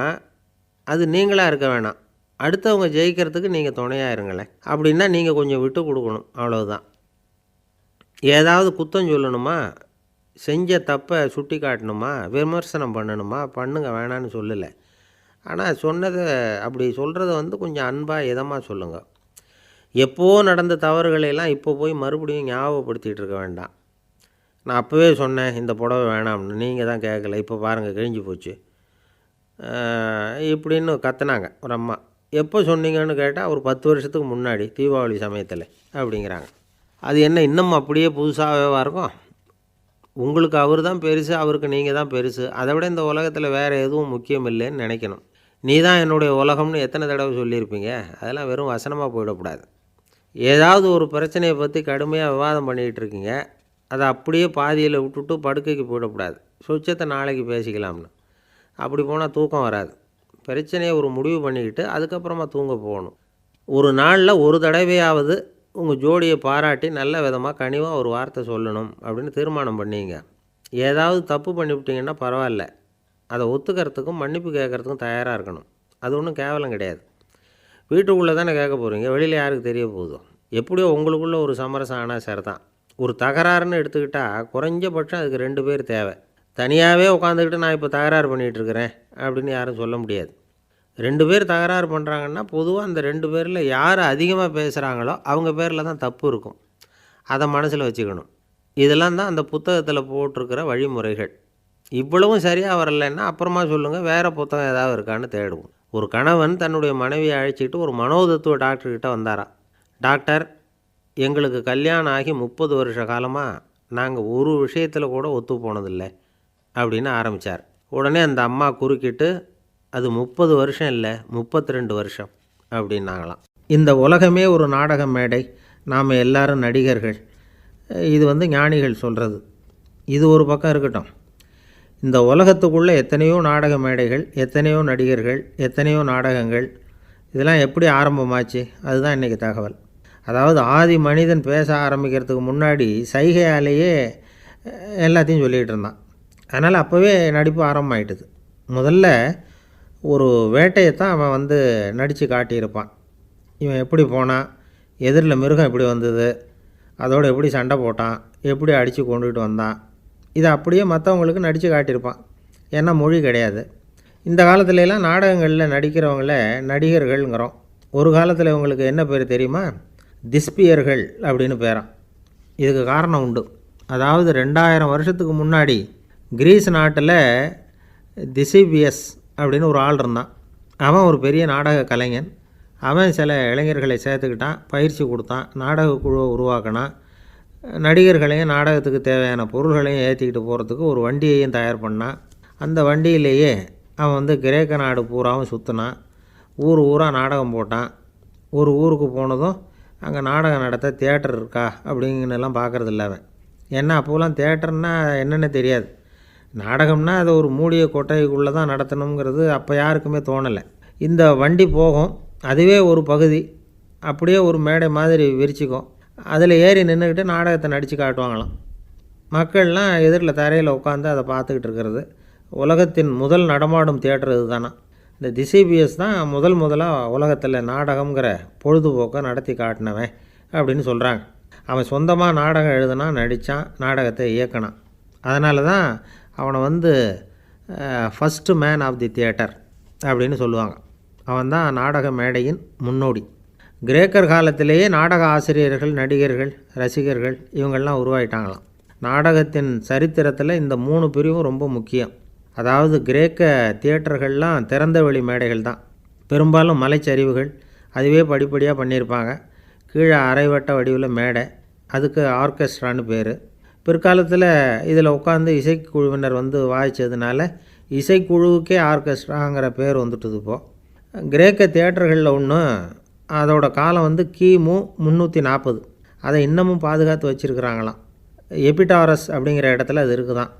அது நீங்களாக இருக்க வேணாம், அடுத்தவங்க ஜெயிக்கிறதுக்கு நீங்கள் துணையாக இருங்களேன். அப்படின்னா நீங்கள் கொஞ்சம் விட்டு கொடுக்கணும், அவ்வளவுதான். ஏதாவது குத்தம் சொல்லணுமா, செஞ்ச தப்பை சுட்டி காட்டணுமா, விமர்சனம் பண்ணணுமா, பண்ணுங்க, வேணான்னு சொல்லலை. ஆனால் சொன்னதை அப்படி சொல்கிறத கொஞ்சம் அன்பாக இதமாக சொல்லுங்கள். எப்போது நடந்த தவறுகளையெல்லாம் இப்போ போய் மறுபடியும் ஞாபகப்படுத்திகிட்டு இருக்க வேண்டாம். நான் அப்போவே சொன்னேன் இந்த புடவை வேணாம்னு, நீங்கள் தான் கேட்கல, இப்போ பாருங்கள் கிழிஞ்சு போச்சு இப்படின்னு கத்துனாங்க ஒரு அம்மா. எப்போ சொன்னீங்கன்னு கேட்டால் ஒரு 10 வருஷத்துக்கு முன்னாடி தீபாவளி சமயத்தில் அப்படிங்கிறாங்க. அது என்ன இன்னும் அப்படியே புதுசாகவே இருக்கும்? உங்களுக்கு அவர் தான் பெருசு, அவருக்கு நீங்கள் தான் பெருசு. அதை விட இந்த உலகத்தில் வேறு எதுவும் முக்கியம் இல்லைன்னு நினைக்கணும். நீ தான் என்னுடைய உலகம்னு எத்தனை தடவை சொல்லியிருப்பீங்க? அதெல்லாம் வெறும் வசனமாக போயிடக்கூடாது. ஏதாவது ஒரு பிரச்சனையை பற்றி கடுமையாக விவாதம் பண்ணிக்கிட்டு இருக்கீங்க, அதை அப்படியே பாதியில் விட்டுட்டு படுக்கைக்கு போயிடக்கூடாது. சொச்சத்தை நாளைக்கு பேசிக்கலாம்னு. அப்படி போனால் தூக்கம் வராது. பிரச்சனையை ஒரு முடிவு பண்ணிக்கிட்டு அதுக்கப்புறமா தூங்க போகணும். ஒரு நாளில் ஒரு தடவையாவது உங்கள் ஜோடியை பாராட்டி நல்ல விதமாக கனிவாக ஒரு வார்த்தை சொல்லணும் அப்படின்னு தீர்மானம் பண்ணிங்க. ஏதாவது தப்பு பண்ணிவிட்டீங்கன்னா பரவாயில்ல, அதை ஒத்துக்கிறதுக்கும் மன்னிப்பு கேட்குறதுக்கும் தயாராக இருக்கணும். அது ஒன்றும் கேவலம் கிடையாது. வீட்டுக்குள்ளே தானே கேட்க போகிறீங்க, வெளியில் யாருக்கு தெரிய போகுதோ? எப்படியோ உங்களுக்குள்ளே ஒரு சமரசம் ஆனால் சரி தான். ஒரு தகராறுன்னு எடுத்துக்கிட்டால் குறைஞ்சபட்சம் அதுக்கு 2 பேர் தேவை. தனியாகவே உட்காந்துக்கிட்டு நான் இப்போ தகராறு பண்ணிகிட்ருக்கிறேன் அப்படின்னு யாரும் சொல்ல முடியாது. 2 பேர் தகராறு பண்ணுறாங்கன்னா பொதுவாக அந்த 2 பேரில் யார் அதிகமாக பேசுகிறாங்களோ அவங்க பேரில் தான் தப்பு இருக்கும். அதை மனசில் வச்சுக்கணும். இதெல்லாம் தான் அந்த புத்தகத்தில் போட்டிருக்கிற வழிமுறைகள். இவ்வளவும் சரியாக வரலைன்னா அப்புறமா சொல்லுங்கள், வேறு புத்தகம் ஏதாவது இருக்கான்னு தேடுவோம். ஒரு கணவன் தன்னுடைய மனைவியை அழைச்சிக்கிட்டு ஒரு மனோதத்துவ டாக்டர்கிட்ட வந்தாராம். டாக்டர், எங்களுக்கு கல்யாணம் ஆகி 30 வருஷ காலமாக நாங்கள் ஒரு விஷயத்தில் கூட ஒத்து போனதில்லை அப்படின்னு ஆரம்பித்தார். உடனே அந்த அம்மா குறுக்கிட்டு, அது 30 வருஷம் இல்லை 32 வருஷம் அப்படின்னாங்களாம். இந்த உலகமே ஒரு நாடக மேடை, நாம் எல்லாரும் நடிகர்கள். இது ஞானிகள் சொல்கிறது. இது ஒரு பக்கம் இருக்கட்டும். இந்த உலகத்துக்குள்ளே எத்தனையோ நாடக மேடைகள், எத்தனையோ நடிகர்கள், எத்தனையோ நாடகங்கள், இதெல்லாம் எப்படி ஆரம்பமாச்சு? அதுதான் இன்றைக்கி தகவல். அதாவது ஆதி மனிதன் பேச ஆரம்பிக்கிறதுக்கு முன்னாடி சைகையாலேயே எல்லாத்தையும் சொல்லிகிட்டு இருந்தான். அதனால் அப்போவே நடிப்பு ஆரம்பமாயிட்டுது. முதல்ல ஒரு வேட்டையை தான் அவன் நடித்து காட்டியிருப்பான். இவன் எப்படி போனான், எதிரில் மிருகம் எப்படி வந்தது, அதோடு எப்படி சண்டை போட்டான், எப்படி அடித்து கொண்டுகிட்டு வந்தான், இதை அப்படியே மற்றவங்களுக்கு நடித்து காட்டியிருப்பான். ஏன்னா மொழி கிடையாது. இந்த காலத்துலலாம் நாடகங்களில் நடிக்கிறவங்கள நடிகர்கள்ங்கிறோம். ஒரு காலத்தில் இவங்களுக்கு என்ன பேர் தெரியுமா? திஸ்பியர்கள் அப்படின்னு பேரான். இதுக்கு காரணம் உண்டு. அதாவது 2000 வருஷத்துக்கு முன்னாடி கிரீஸ் நாட்டில் திசிபியஸ் அப்படின்னு ஒரு ஆள் இருந்தான். அவன் ஒரு பெரிய நாடக கலைஞன். அவன் சில இளைஞர்களை சேர்த்துக்கிட்டான், பயிற்சி கொடுத்தான், நாடக குழுவை உருவாக்கினான். நடிகர்களையும் நாடகத்துக்கு தேவையான பொருள்களையும் ஏற்றிக்கிட்டு போகிறதுக்கு ஒரு வண்டியையும் தயார் பண்ணான். அந்த வண்டியிலேயே அவன் கிரேக்க நாடு பூராவும் சுற்றினான். ஊர் ஊராக நாடகம் போட்டான். ஒரு ஊருக்கு போனதும் அங்கே நாடகம் நடத்த தியேட்டர் இருக்கா அப்படிங்கன்னெல்லாம் பார்க்குறதில்ல அவன். ஏன்னா அப்போலாம் தியேட்டர்னா என்னென்ன தெரியாது. நாடகம்னா அது ஒரு மூடிய கொட்டைக்குள்ளே தான் நடத்தணுங்கிறது அப்போ யாருக்குமே தோணலை. இந்த வண்டி போகும், அதுவே ஒரு பகுதி, அப்படியே ஒரு மேடை மாதிரி விரிச்சிக்கும். அதில் ஏறி நின்றுக்கிட்டு நாடகத்தை நடித்து காட்டுவாங்களாம். மக்கள்லாம் எதிரில் தரையில் உட்காந்து அதை பார்த்துக்கிட்டு இருக்கிறது. உலகத்தின் முதல் நடமாடும் தியேட்டர் இது தானே. இந்த திசிபியஸ் தான் முதலாக உலகத்தில் நாடகங்கிற பொழுதுபோக்கை நடத்தி காட்டினவன் அப்படின்னு சொல்கிறாங்க. அவன் சொந்தமாக நாடகம் எழுதுனான், நடித்தான், நாடகத்தை இயக்கினான். அதனால தான் அவனை first man of the theatre அப்படின்னு சொல்லுவாங்க. அவன் தான் நாடக மேடையின் முன்னோடி. கிரேக்கர் காலத்திலேயே நாடக ஆசிரியர்கள், நடிகர்கள், ரசிகர்கள் இவங்கள்லாம் உருவாயிட்டாங்களாம். நாடகத்தின் சரித்திரத்தில் இந்த 3 பிரிவும் ரொம்ப முக்கியம். அதாவது கிரேக்க தியேட்டர்கள்லாம் திறந்த வெளி மேடைகள் தான். பெரும்பாலும் மலைச்சரிவுகள், அதுவே படிப்படியாக பண்ணியிருப்பாங்க. கீழே அரைவட்ட வடிவில் மேடை, அதுக்கு ஆர்கெஸ்ட்ரான்னு பேர். பிற்காலத்தில் இதில் உட்காந்து இசைக்குழுவினர் வாய்ச்சதுனால இசைக்குழுவுக்கே ஆர்கெஸ்ட்ராங்கிற பேர் வந்துட்டுது. இப்போது கிரேக்க தியேட்டர்களில் ஒன்று, அதோட காலம் கிமு 340. அதை இன்னமும் பாதுகாத்து வச்சுருக்கிறாங்களாம். எபிடாரஸ் அப்படிங்கிற இடத்துல அது இருக்குதான்.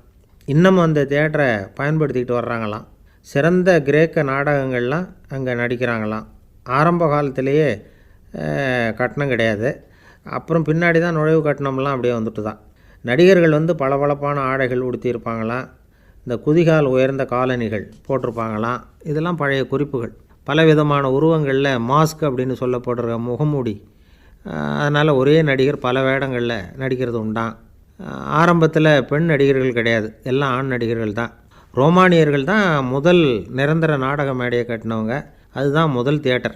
இன்னமும் அந்த தியேட்டரை பயன்படுத்திக்கிட்டு வர்றாங்களாம். சிறந்த கிரேக்க நாடகங்கள்லாம் அங்கே நடிக்கிறாங்களாம். ஆரம்ப காலத்திலேயே கட்டணம் கிடையாது. அப்புறம் பின்னாடி தான் நுழைவு கட்டணம்லாம் அப்படியே வந்துட்டு தான். நடிகர்கள் பளபளப்பான ஆடைகள் உடுத்தியிருப்பாங்களாம். இந்த குதிகால் உயர்ந்த காலணிகள் போட்டிருப்பாங்களாம். இதெல்லாம் பழைய குறிப்புகள். பலவிதமான உருவங்களில் மாஸ்க் அப்படின்னு சொல்லப்படுற முகமூடி. அதனால் ஒரே நடிகர் பல வேடங்களில் நடிக்கிறது உண்டான். ஆரம்பத்தில் பெண் நடிகர்கள் கிடையாது, எல்லாம் ஆண் நடிகர்கள் தான். ரோமானியர்கள் தான் முதல் நிரந்தர நாடக மேடையை கட்டினவங்க. அதுதான் முதல் தியேட்டர்.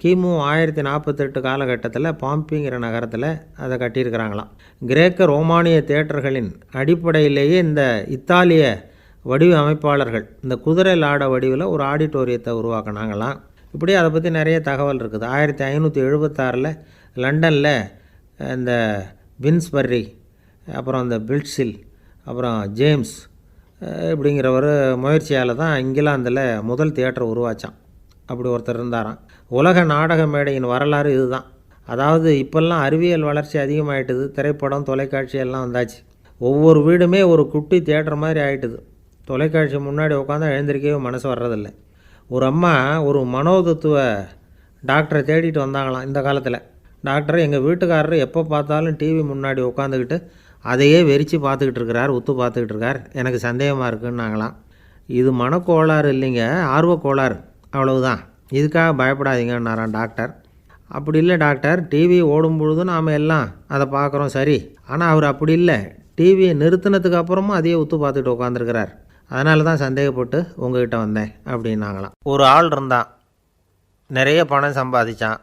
கிமு 1048 காலகட்டத்தில் பாம்பிங்கிற நகரத்தில் அதை கட்டியிருக்கிறாங்களாம். கிரேக்க ரோமானிய தியேட்டர்களின் அடிப்படையிலேயே இந்த இத்தாலிய வடிவ அமைப்பாளர்கள் இந்த குதிரை லாட வடிவில் ஒரு ஆடிட்டோரியத்தை உருவாக்கினாங்களாம். இப்படி அதை பற்றி நிறைய தகவல் இருக்குது. 1576 லண்டனில் இந்த வின்ஸ்பர்ரி, அப்புறம் இந்த பில்ட்ஸில், அப்புறம் ஜேம்ஸ் இப்படிங்கிறவர் முயற்சியால் தான் இங்கிலாந்தில் முதல் தியேட்டர் உருவாச்சான். அப்படி ஒருத்தர் இருந்தாராம். உலக நாடக மேடையின் வரலாறு இதுதான். அதாவது இப்போல்லாம் அறிவியல் வளர்ச்சி அதிகமாகிட்டுது. திரைப்படம், தொலைக்காட்சி எல்லாம் வந்தாச்சு. ஒவ்வொரு வீடுமே ஒரு குட்டி தியேட்டர் மாதிரி ஆகிட்டுது. தொலைக்காட்சி முன்னாடி உட்காந்தா எழுந்திரிக்கவே மனசு வர்றதில்லை. ஒரு அம்மா ஒரு மனோதத்துவ டாக்டரை தேடிட்டு வந்தாங்களாம் இந்த காலத்தில். டாக்டர், எங்கள் வீட்டுக்காரர் எப்போ பார்த்தாலும் டிவி முன்னாடி உட்காந்துக்கிட்டு அதையே வெறிச்சு பார்த்துக்கிட்டு இருக்கிறார், உத்து பார்த்துக்கிட்டு இருக்கார், எனக்கு சந்தேகமாக இருக்குன்னாங்களாம். இது மனக்கோளாறு இல்லைங்க, ஆர்வக்கோளாறு, அவ்வளவுதான், இதுக்காக பயப்படாதீங்கன்னாரான் டாக்டர். அப்படி இல்லை டாக்டர், டிவி ஓடும் பொழுது நாம் எல்லாம் அதை பார்க்குறோம் சரி, ஆனால் அவர் அப்படி இல்லை, டிவியை நிறுத்தினதுக்கு அப்புறமும் அதையே உத்து பார்த்துக்கிட்டு உட்காந்துருக்கிறார், அதனால தான் சந்தேகப்பட்டு உங்ககிட்ட வந்தேன் அப்படின்னாங்களாம். ஒரு ஆள் இருந்தான், நிறைய பணம் சம்பாதிச்சான்,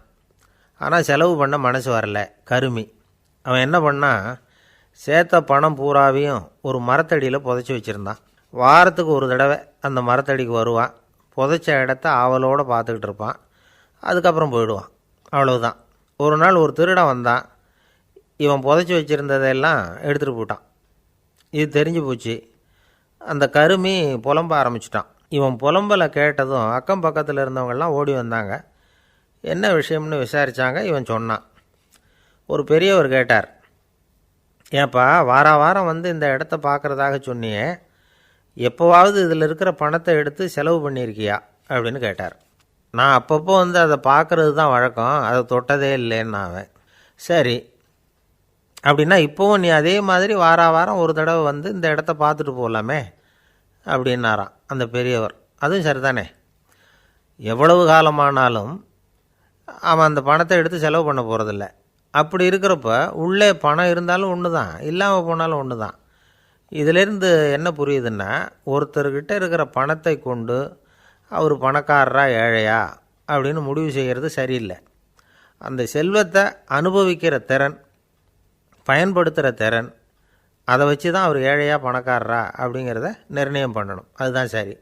ஆனால் செலவு பண்ண மனசு வரல, கருமி. அவன் என்ன பண்ணால், சேர்த்த பணம் பூராவையும் ஒரு மரத்தடியில் புதைச்சி வச்சுருந்தான். வாரத்துக்கு ஒரு தடவை அந்த மரத்தடிக்கு வருவான், புதைச்ச இடத்த ஆவலோடு பார்த்துக்கிட்டு இருப்பான், அதுக்கப்புறம் போயிடுவான், அவ்வளவுதான். ஒரு நாள் ஒரு திருடன் வந்தான், இவன் புதைச்சி வச்சுருந்ததெல்லாம் எடுத்துகிட்டு போட்டான். இது தெரிஞ்சு போச்சு. அந்த கருமி புலம்ப ஆரம்பிச்சிட்டான். இவன் புலம்பலை கேட்டதும் அக்கம் பக்கத்தில் இருந்தவங்கெல்லாம் ஓடி வந்தாங்க. என்ன விஷயம்னு விசாரித்தாங்க. இவன் சொன்னான். ஒரு பெரியவர் கேட்டார், ஏன்ப்பா வாரம் இந்த இடத்த பார்க்குறதாக சொன்னியே, எப்போவாவது இதில் இருக்கிற பணத்தை எடுத்து செலவு பண்ணியிருக்கியா அப்படின்னு கேட்டார். நான் அப்பப்போ அதை பார்க்குறது தான் வழக்கம், அதை தொட்டதே இல்லைன்னு அவன். சரி, அப்படின்னா இப்போவும் நீ அதே மாதிரி வாரம் ஒரு தடவை வந்து இந்த இடத்த பார்த்துட்டு போகலாமே அப்படின்னாராம் அந்த பெரியவர். அதுவும் சரிதானே, எவ்வளவு காலமானாலும் அவன் அந்த பணத்தை எடுத்து செலவு பண்ண போகிறதில்ல. அப்படி இருக்கிறப்ப உள்ளே பணம் இருந்தாலும் ஒன்று தான், இல்லாமல் போனாலும் ஒன்று தான். இதிலேருந்து என்ன புரியுதுன்னா, ஒருத்தர்கிட்ட இருக்கிற பணத்தை கொண்டு அவர் பணக்காரரா ஏழையா அப்படின்னு முடிவு செய்கிறது சரியில்லை. அந்த செல்வத்தை அனுபவிக்கிற திறன், பயன்படுத்துகிற திறன், அதை வச்சு தான் அவர் ஏழையா பணக்காரரா அப்படிங்கிறத நிர்ணயம் பண்ணணும். அதுதான் சரி.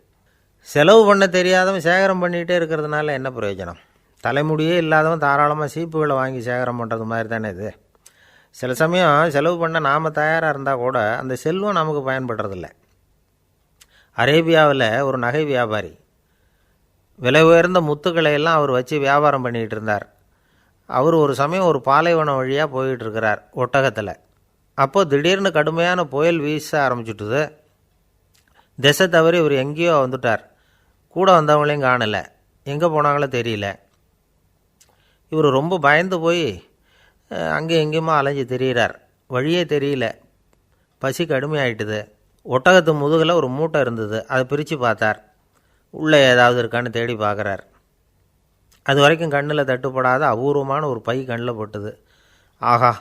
செலவு பண்ண தெரியாதவன் சேகரம் பண்ணிகிட்டே இருக்கிறதுனால என்ன பிரயோஜனம்? தலைமுடியே இல்லாதவன் தாராளமாக சீப்புகளை வாங்கி சேகரம் பண்ணுறது மாதிரி தானே இது. சில சமயம் செலவு பண்ண நாம் தயாராக இருந்தால் கூட அந்த செல்வம் நமக்கு பயன்படுறதில்ல. அரேபியாவில் ஒரு நகை வியாபாரி விலை உயர்ந்த முத்துக்களை எல்லாம் அவர் வச்சு வியாபாரம் பண்ணிகிட்டு இருந்தார். அவர் ஒரு சமயம் ஒரு பாலைவனம் வழியாக போயிட்டு இருக்கிறார் ஒட்டகத்தில். அப்போது திடீர்னு கடுமையான புயல் வீச ஆரம்பிச்சுட்டுது. திசை தவறி இவர் எங்கேயோ வந்துட்டார். கூட வந்தவங்களையும் காணலை, எங்கே போனாங்களோ தெரியல. இவர் ரொம்ப பயந்து போய் அங்கே எங்கேயுமா அலைஞ்சு தெரிகிறார். வழியே தெரியல, பசி கடுமையாயிட்டுது. ஒட்டகத்து முதுகில் ஒரு மூட்டை இருந்தது, அதை பிரித்து பார்த்தார். உள்ளே ஏதாவது இருக்கான்னு தேடி பார்க்குறார். அது வரைக்கும் கண்ணில் தட்டுப்படாத அபூர்வமான ஒரு பை கண்ணில் பட்டுது. ஆஹா,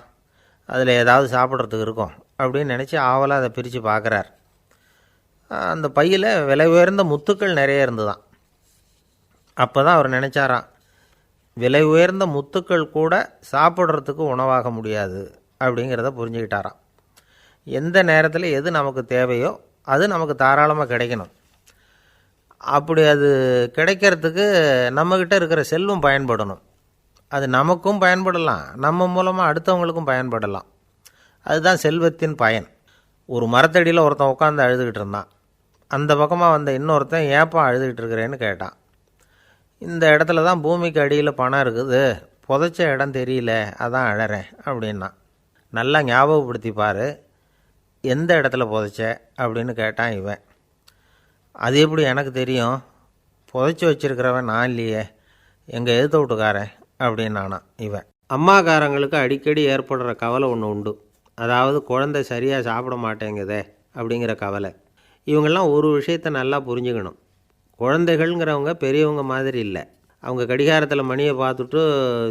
அதில் ஏதாவது சாப்பிட்றதுக்கு இருக்கும் அப்படின்னு நினச்சி ஆவலாக அதை பிரித்து பார்க்குறார். அந்த பையில் விலை உயர்ந்த முத்துக்கள் நிறைய இருந்துதான். அப்போ தான் அவர் நினச்சாராம், விலை உயர்ந்த முத்துக்கள் கூட சாப்பிட்றதுக்கு உணவாக முடியாது அப்படிங்கிறத புரிஞ்சுக்கிட்டாராம். எந்த நேரத்தில் எது நமக்கு தேவையோ அது நமக்கு தாராளமாக கிடைக்கணும். அப்படி அது கிடைக்கிறதுக்கு நம்மக்கிட்ட இருக்கிற செல்வம் பயன்படணும். அது நமக்கும் பயன்படலாம், நம்ம மூலமாக அடுத்தவங்களுக்கும் பயன்படலாம். அதுதான் செல்வத்தின் பயன். ஒரு மரத்தடியில் ஒருத்தன் உட்காந்து அழுதுகிட்டு இருந்தான். அந்த பக்கமாக வந்த இன்னொருத்தன் ஏப்பா அழுதுகிட்டு இருக்கிறேன்னு கேட்டான். இந்த இடத்துல தான் பூமிக்கு அடியில் பணம் இருக்குது, புதைச்ச இடம் தெரியல, அதான் அழறேன் அப்படின்னா. நல்லா ஞாபகப்படுத்தி பாரு, எந்த இடத்துல புதைச்ச அப்படின்னு கேட்டான் இவன். அது எப்படி எனக்கு தெரியும், புதைச்சி வச்சிருக்கிறவன் நான் இல்லையே, எங்கள் எதிர்த்த வீட்டுக்காரன் அப்படின்னானா இவன். அம்மாக்காரங்களுக்கு அடிக்கடி ஏற்படுற கவலை ஒன்று உண்டு. அதாவது குழந்தை சரியாக சாப்பிட மாட்டேங்குதே அப்படிங்கிற கவலை. இவங்கெல்லாம் ஒரு விஷயத்தை நல்லா புரிஞ்சுக்கணும். குழந்தைகள்ங்கிறவங்க பெரியவங்க மாதிரி இல்லை. அவங்க கடிகாரத்தில் மணியை பார்த்துட்டு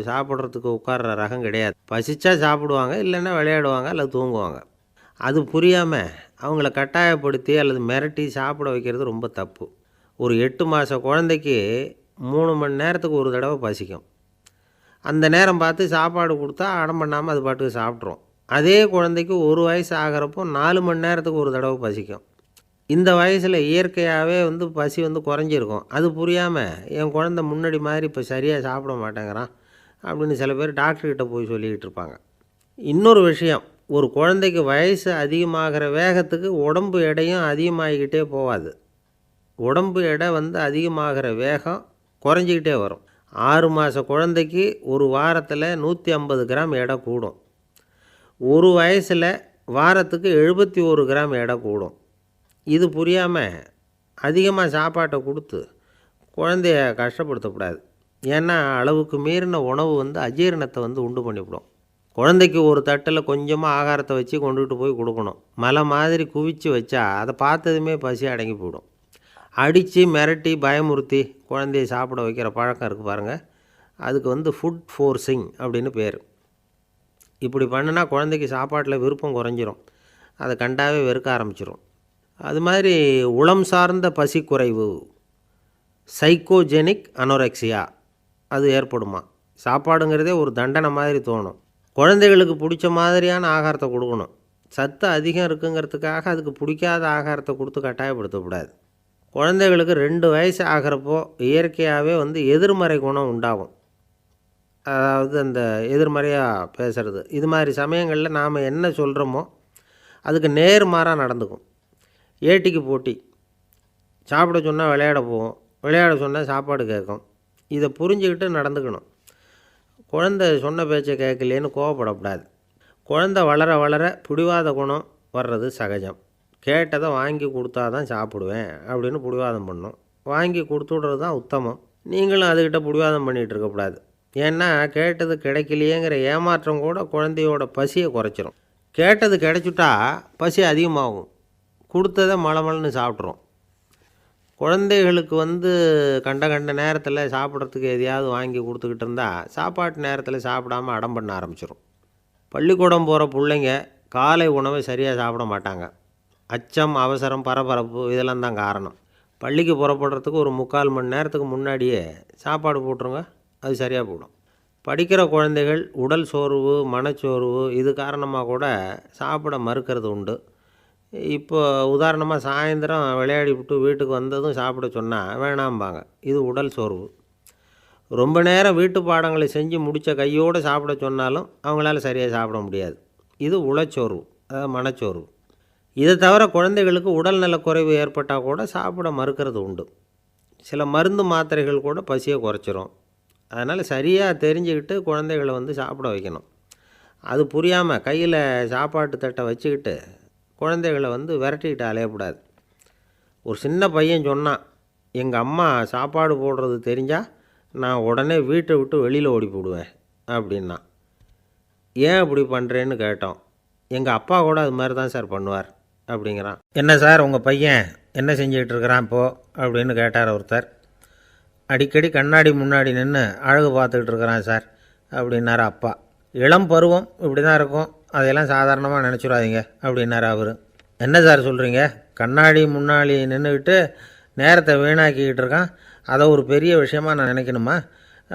சாப்பிட்றதுக்கு உட்கார்ற ரகம் கிடையாது. பசிச்சா சாப்பிடுவாங்க, இல்லைன்னா விளையாடுவாங்க அல்லது தூங்குவாங்க. அது புரியாமல் அவங்கள கட்டாயப்படுத்தி அல்லது மிரட்டி சாப்பிட வைக்கிறது ரொம்ப தப்பு. ஒரு 8 மாத குழந்தைக்கு 3 மணி நேரத்துக்கு ஒரு தடவை பசிக்கும். அந்த நேரம் பார்த்து சாப்பாடு கொடுத்தா அடம் பண்ணாமல் அது பாட்டுக்கு சாப்பிட்ரும். அதே குழந்தைக்கு 1 வயசு ஆகிறப்போ 4 மணி நேரத்துக்கு ஒரு தடவை பசிக்கும். இந்த வயசில் இயற்கையாகவே பசி குறைஞ்சிருக்கும். அது புரியாமல் என் குழந்தை முன்னாடி மாதிரி இப்போ சரியாக சாப்பிட மாட்டேங்கிறான் அப்படின்னு சில பேர் டாக்டர்கிட்ட போய் சொல்லிக்கிட்டு இருப்பாங்க. இன்னொரு விஷயம், ஒரு குழந்தைக்கு வயசு அதிகமாகிற வேகத்துக்கு உடம்பு எடையும் அதிகமாகிக்கிட்டே போகாது. உடம்பு எடை அதிகமாகிற வேகம் குறைஞ்சிக்கிட்டே வரும். 6 மாத குழந்தைக்கு ஒரு வாரத்தில் 150 கிராம் எடை கூடும். ஒரு வயசில் வாரத்துக்கு 71 கிராம் எடை கூடும். இது புரியாமல் அதிகமாக சாப்பாட்டை கொடுத்து குழந்தைய கஷ்டப்படுத்தக்கூடாது. ஏன்னா அளவுக்கு மீறின உணவு அஜீரணத்தை உண்டு பண்ணிவிடும். குழந்தைக்கு ஒரு தட்டில் கொஞ்சமாக ஆகாரத்தை வச்சு கொண்டுகிட்டு போய் கொடுக்கணும். மலை மாதிரி குவிச்சு வச்சா அதை பார்த்ததுமே பசி அடங்கி போயிடும். அடித்து மிரட்டி பயமுறுத்தி குழந்தைய சாப்பிட வைக்கிற பழக்கம் இருக்குது பாருங்கள், அதுக்கு ஃபுட் ஃபோர்ஸிங் அப்படின்னு பேர். இப்படி பண்ணுனா குழந்தைக்கு சாப்பாட்டில் விருப்பம் குறைஞ்சிரும், அதை கண்டாவே வெறுக்க ஆரம்பிச்சிடும். அது மாதிரி உளம் சார்ந்த பசி குறைவு, சைக்கோஜெனிக் அனோரெக்சியா, அது ஏற்படுமா. சாப்பாடுங்கிறதே ஒரு தண்டனை மாதிரி தோணும். குழந்தைகளுக்கு பிடிச்ச மாதிரியான ஆகாரத்தை கொடுக்கணும். சத்து அதிகம் இருக்குங்கிறதுக்காக அதுக்கு பிடிக்காத ஆகாரத்தை கொடுத்து கட்டாயப்படுத்தக்கூடாது. குழந்தைகளுக்கு 2 வயசு ஆகிறப்போ இயற்கையாகவே எதிர்மறை குணம் உண்டாகும். அதாவது அந்த எதிர்மறையாக பேசுகிறது. இது மாதிரி சமயங்களில் நாம் என்ன சொல்கிறோமோ அதுக்கு நேர்மாறாக நடந்துக்கும். ஏட்டிக்கு போட்டி, சாப்பிட சொன்னால் விளையாட போவோம், விளையாட சொன்னால் சாப்பாடு கேட்கும். இதை புரிஞ்சுக்கிட்டு நடந்துக்கணும். குழந்தை சொன்ன பேச்சை கேட்கலேன்னு கோவப்படக்கூடாது. குழந்தை வளர வளர பிடிவாத குணம் வர்றது சகஜம். கேட்டதை வாங்கி கொடுத்தா தான் சாப்பிடுவேன் அப்படின்னு பிடிவாதம் பண்ணும். வாங்கி கொடுத்துடுறது தான் உத்தமம். நீங்களும் அதுக்கிட்ட பிடிவாதம் பண்ணிகிட்டு இருக்கக்கூடாது. ஏன்னா கேட்டது கிடைக்கலையேங்கிற ஏமாற்றம் கூட குழந்தையோட பசியை குறைச்சிரும். கேட்டது கிடைச்சிட்டா பசி அதிகமாகும், கொடுத்ததை மலமலன்னு சாப்பிட்றோம். குழந்தைகளுக்கு கண்ட கண்ட நேரத்தில் சாப்பிட்றதுக்கு எதையாவது வாங்கி கொடுத்துக்கிட்டு இருந்தால் சாப்பாட்டு நேரத்தில் சாப்பிடாமல் அடம் பண்ண ஆரம்பிச்சிடும். பள்ளிக்கூடம் போகிற பிள்ளைங்க காலை உணவை சரியாக சாப்பிட மாட்டாங்க. அச்சம், அவசரம், பரபரப்பு இதெல்லாம் தான் காரணம். பள்ளிக்கு புறப்படுறதுக்கு ஒரு 3/4 மணி நேரத்துக்கு முன்னாடியே சாப்பாடு போட்டுருங்க, அது சரியாக போடும். படிக்கிற குழந்தைகள் உடல் சோர்வு, மனச்சோர்வு இது காரணமாக கூட சாப்பிட மறுக்கிறது உண்டு. இப்போ உதாரணமாக சாயந்தரம் விளையாடி விட்டு வீட்டுக்கு வந்ததும் சாப்பிட சொன்னால் வேணாம்பாங்க. இது உடல் சோர்வு. ரொம்ப நேரம் வீட்டு பாடங்களை செஞ்சு முடித்த கையோடு சாப்பிட சொன்னாலும் அவங்களால சரியாக சாப்பிட முடியாது. இது உளச்சோர்வு, அதாவது மனச்சோர்வு. இதை தவிர குழந்தைகளுக்கு உடல் நலக்குறைவு ஏற்பட்டால் கூட சாப்பிட மறுக்கிறது உண்டு. சில மருந்து மாத்திரைகள் கூட பசியை குறைச்சிரும். அதனால் சரியாக தெரிஞ்சுக்கிட்டு குழந்தைகளை சாப்பிட வைக்கணும். அது புரியாமல் கையில் சாப்பாட்டு தட்டை வச்சுக்கிட்டு குழந்தைகளை விரட்டிக்கிட்டு அலையக்கூடாது. ஒரு சின்ன பையன் சொன்னான், எங்கள் அம்மா சாப்பாடு போடுறது தெரிஞ்சால் நான் உடனே வீட்டை விட்டு வெளியில் ஓடி போடுவேன் அப்படின்னா. ஏன் அப்படி பண்ணுறேன்னு கேட்டோம். எங்கள் அப்பா கூட அது மாதிரி தான் சார் பண்ணுவார் அப்படிங்கிறான். என்ன சார் உங்கள் பையன் என்ன செஞ்சுக்கிட்டு இருக்கிறான் இப்போது அப்படின்னு கேட்டார் ஒருத்தர். அடிக்கடி கண்ணாடி முன்னாடி நின்று அழகு பார்த்துக்கிட்டு இருக்கிறான் சார் அப்படின்னாரு அப்பா. இளம் பருவம் இப்படி தான் இருக்கும், அதையெல்லாம் சாதாரணமாக நினச்சிடாதீங்க அப்படின்னாரு அவர். என்ன சார் சொல்கிறீங்க, கண்ணாடி முன்னாடி நின்றுக்கிட்டு நேரத்தை வீணாக்கிக்கிட்டு இருக்கான், அதை ஒரு பெரிய விஷயமாக நான் நினைக்கணுமா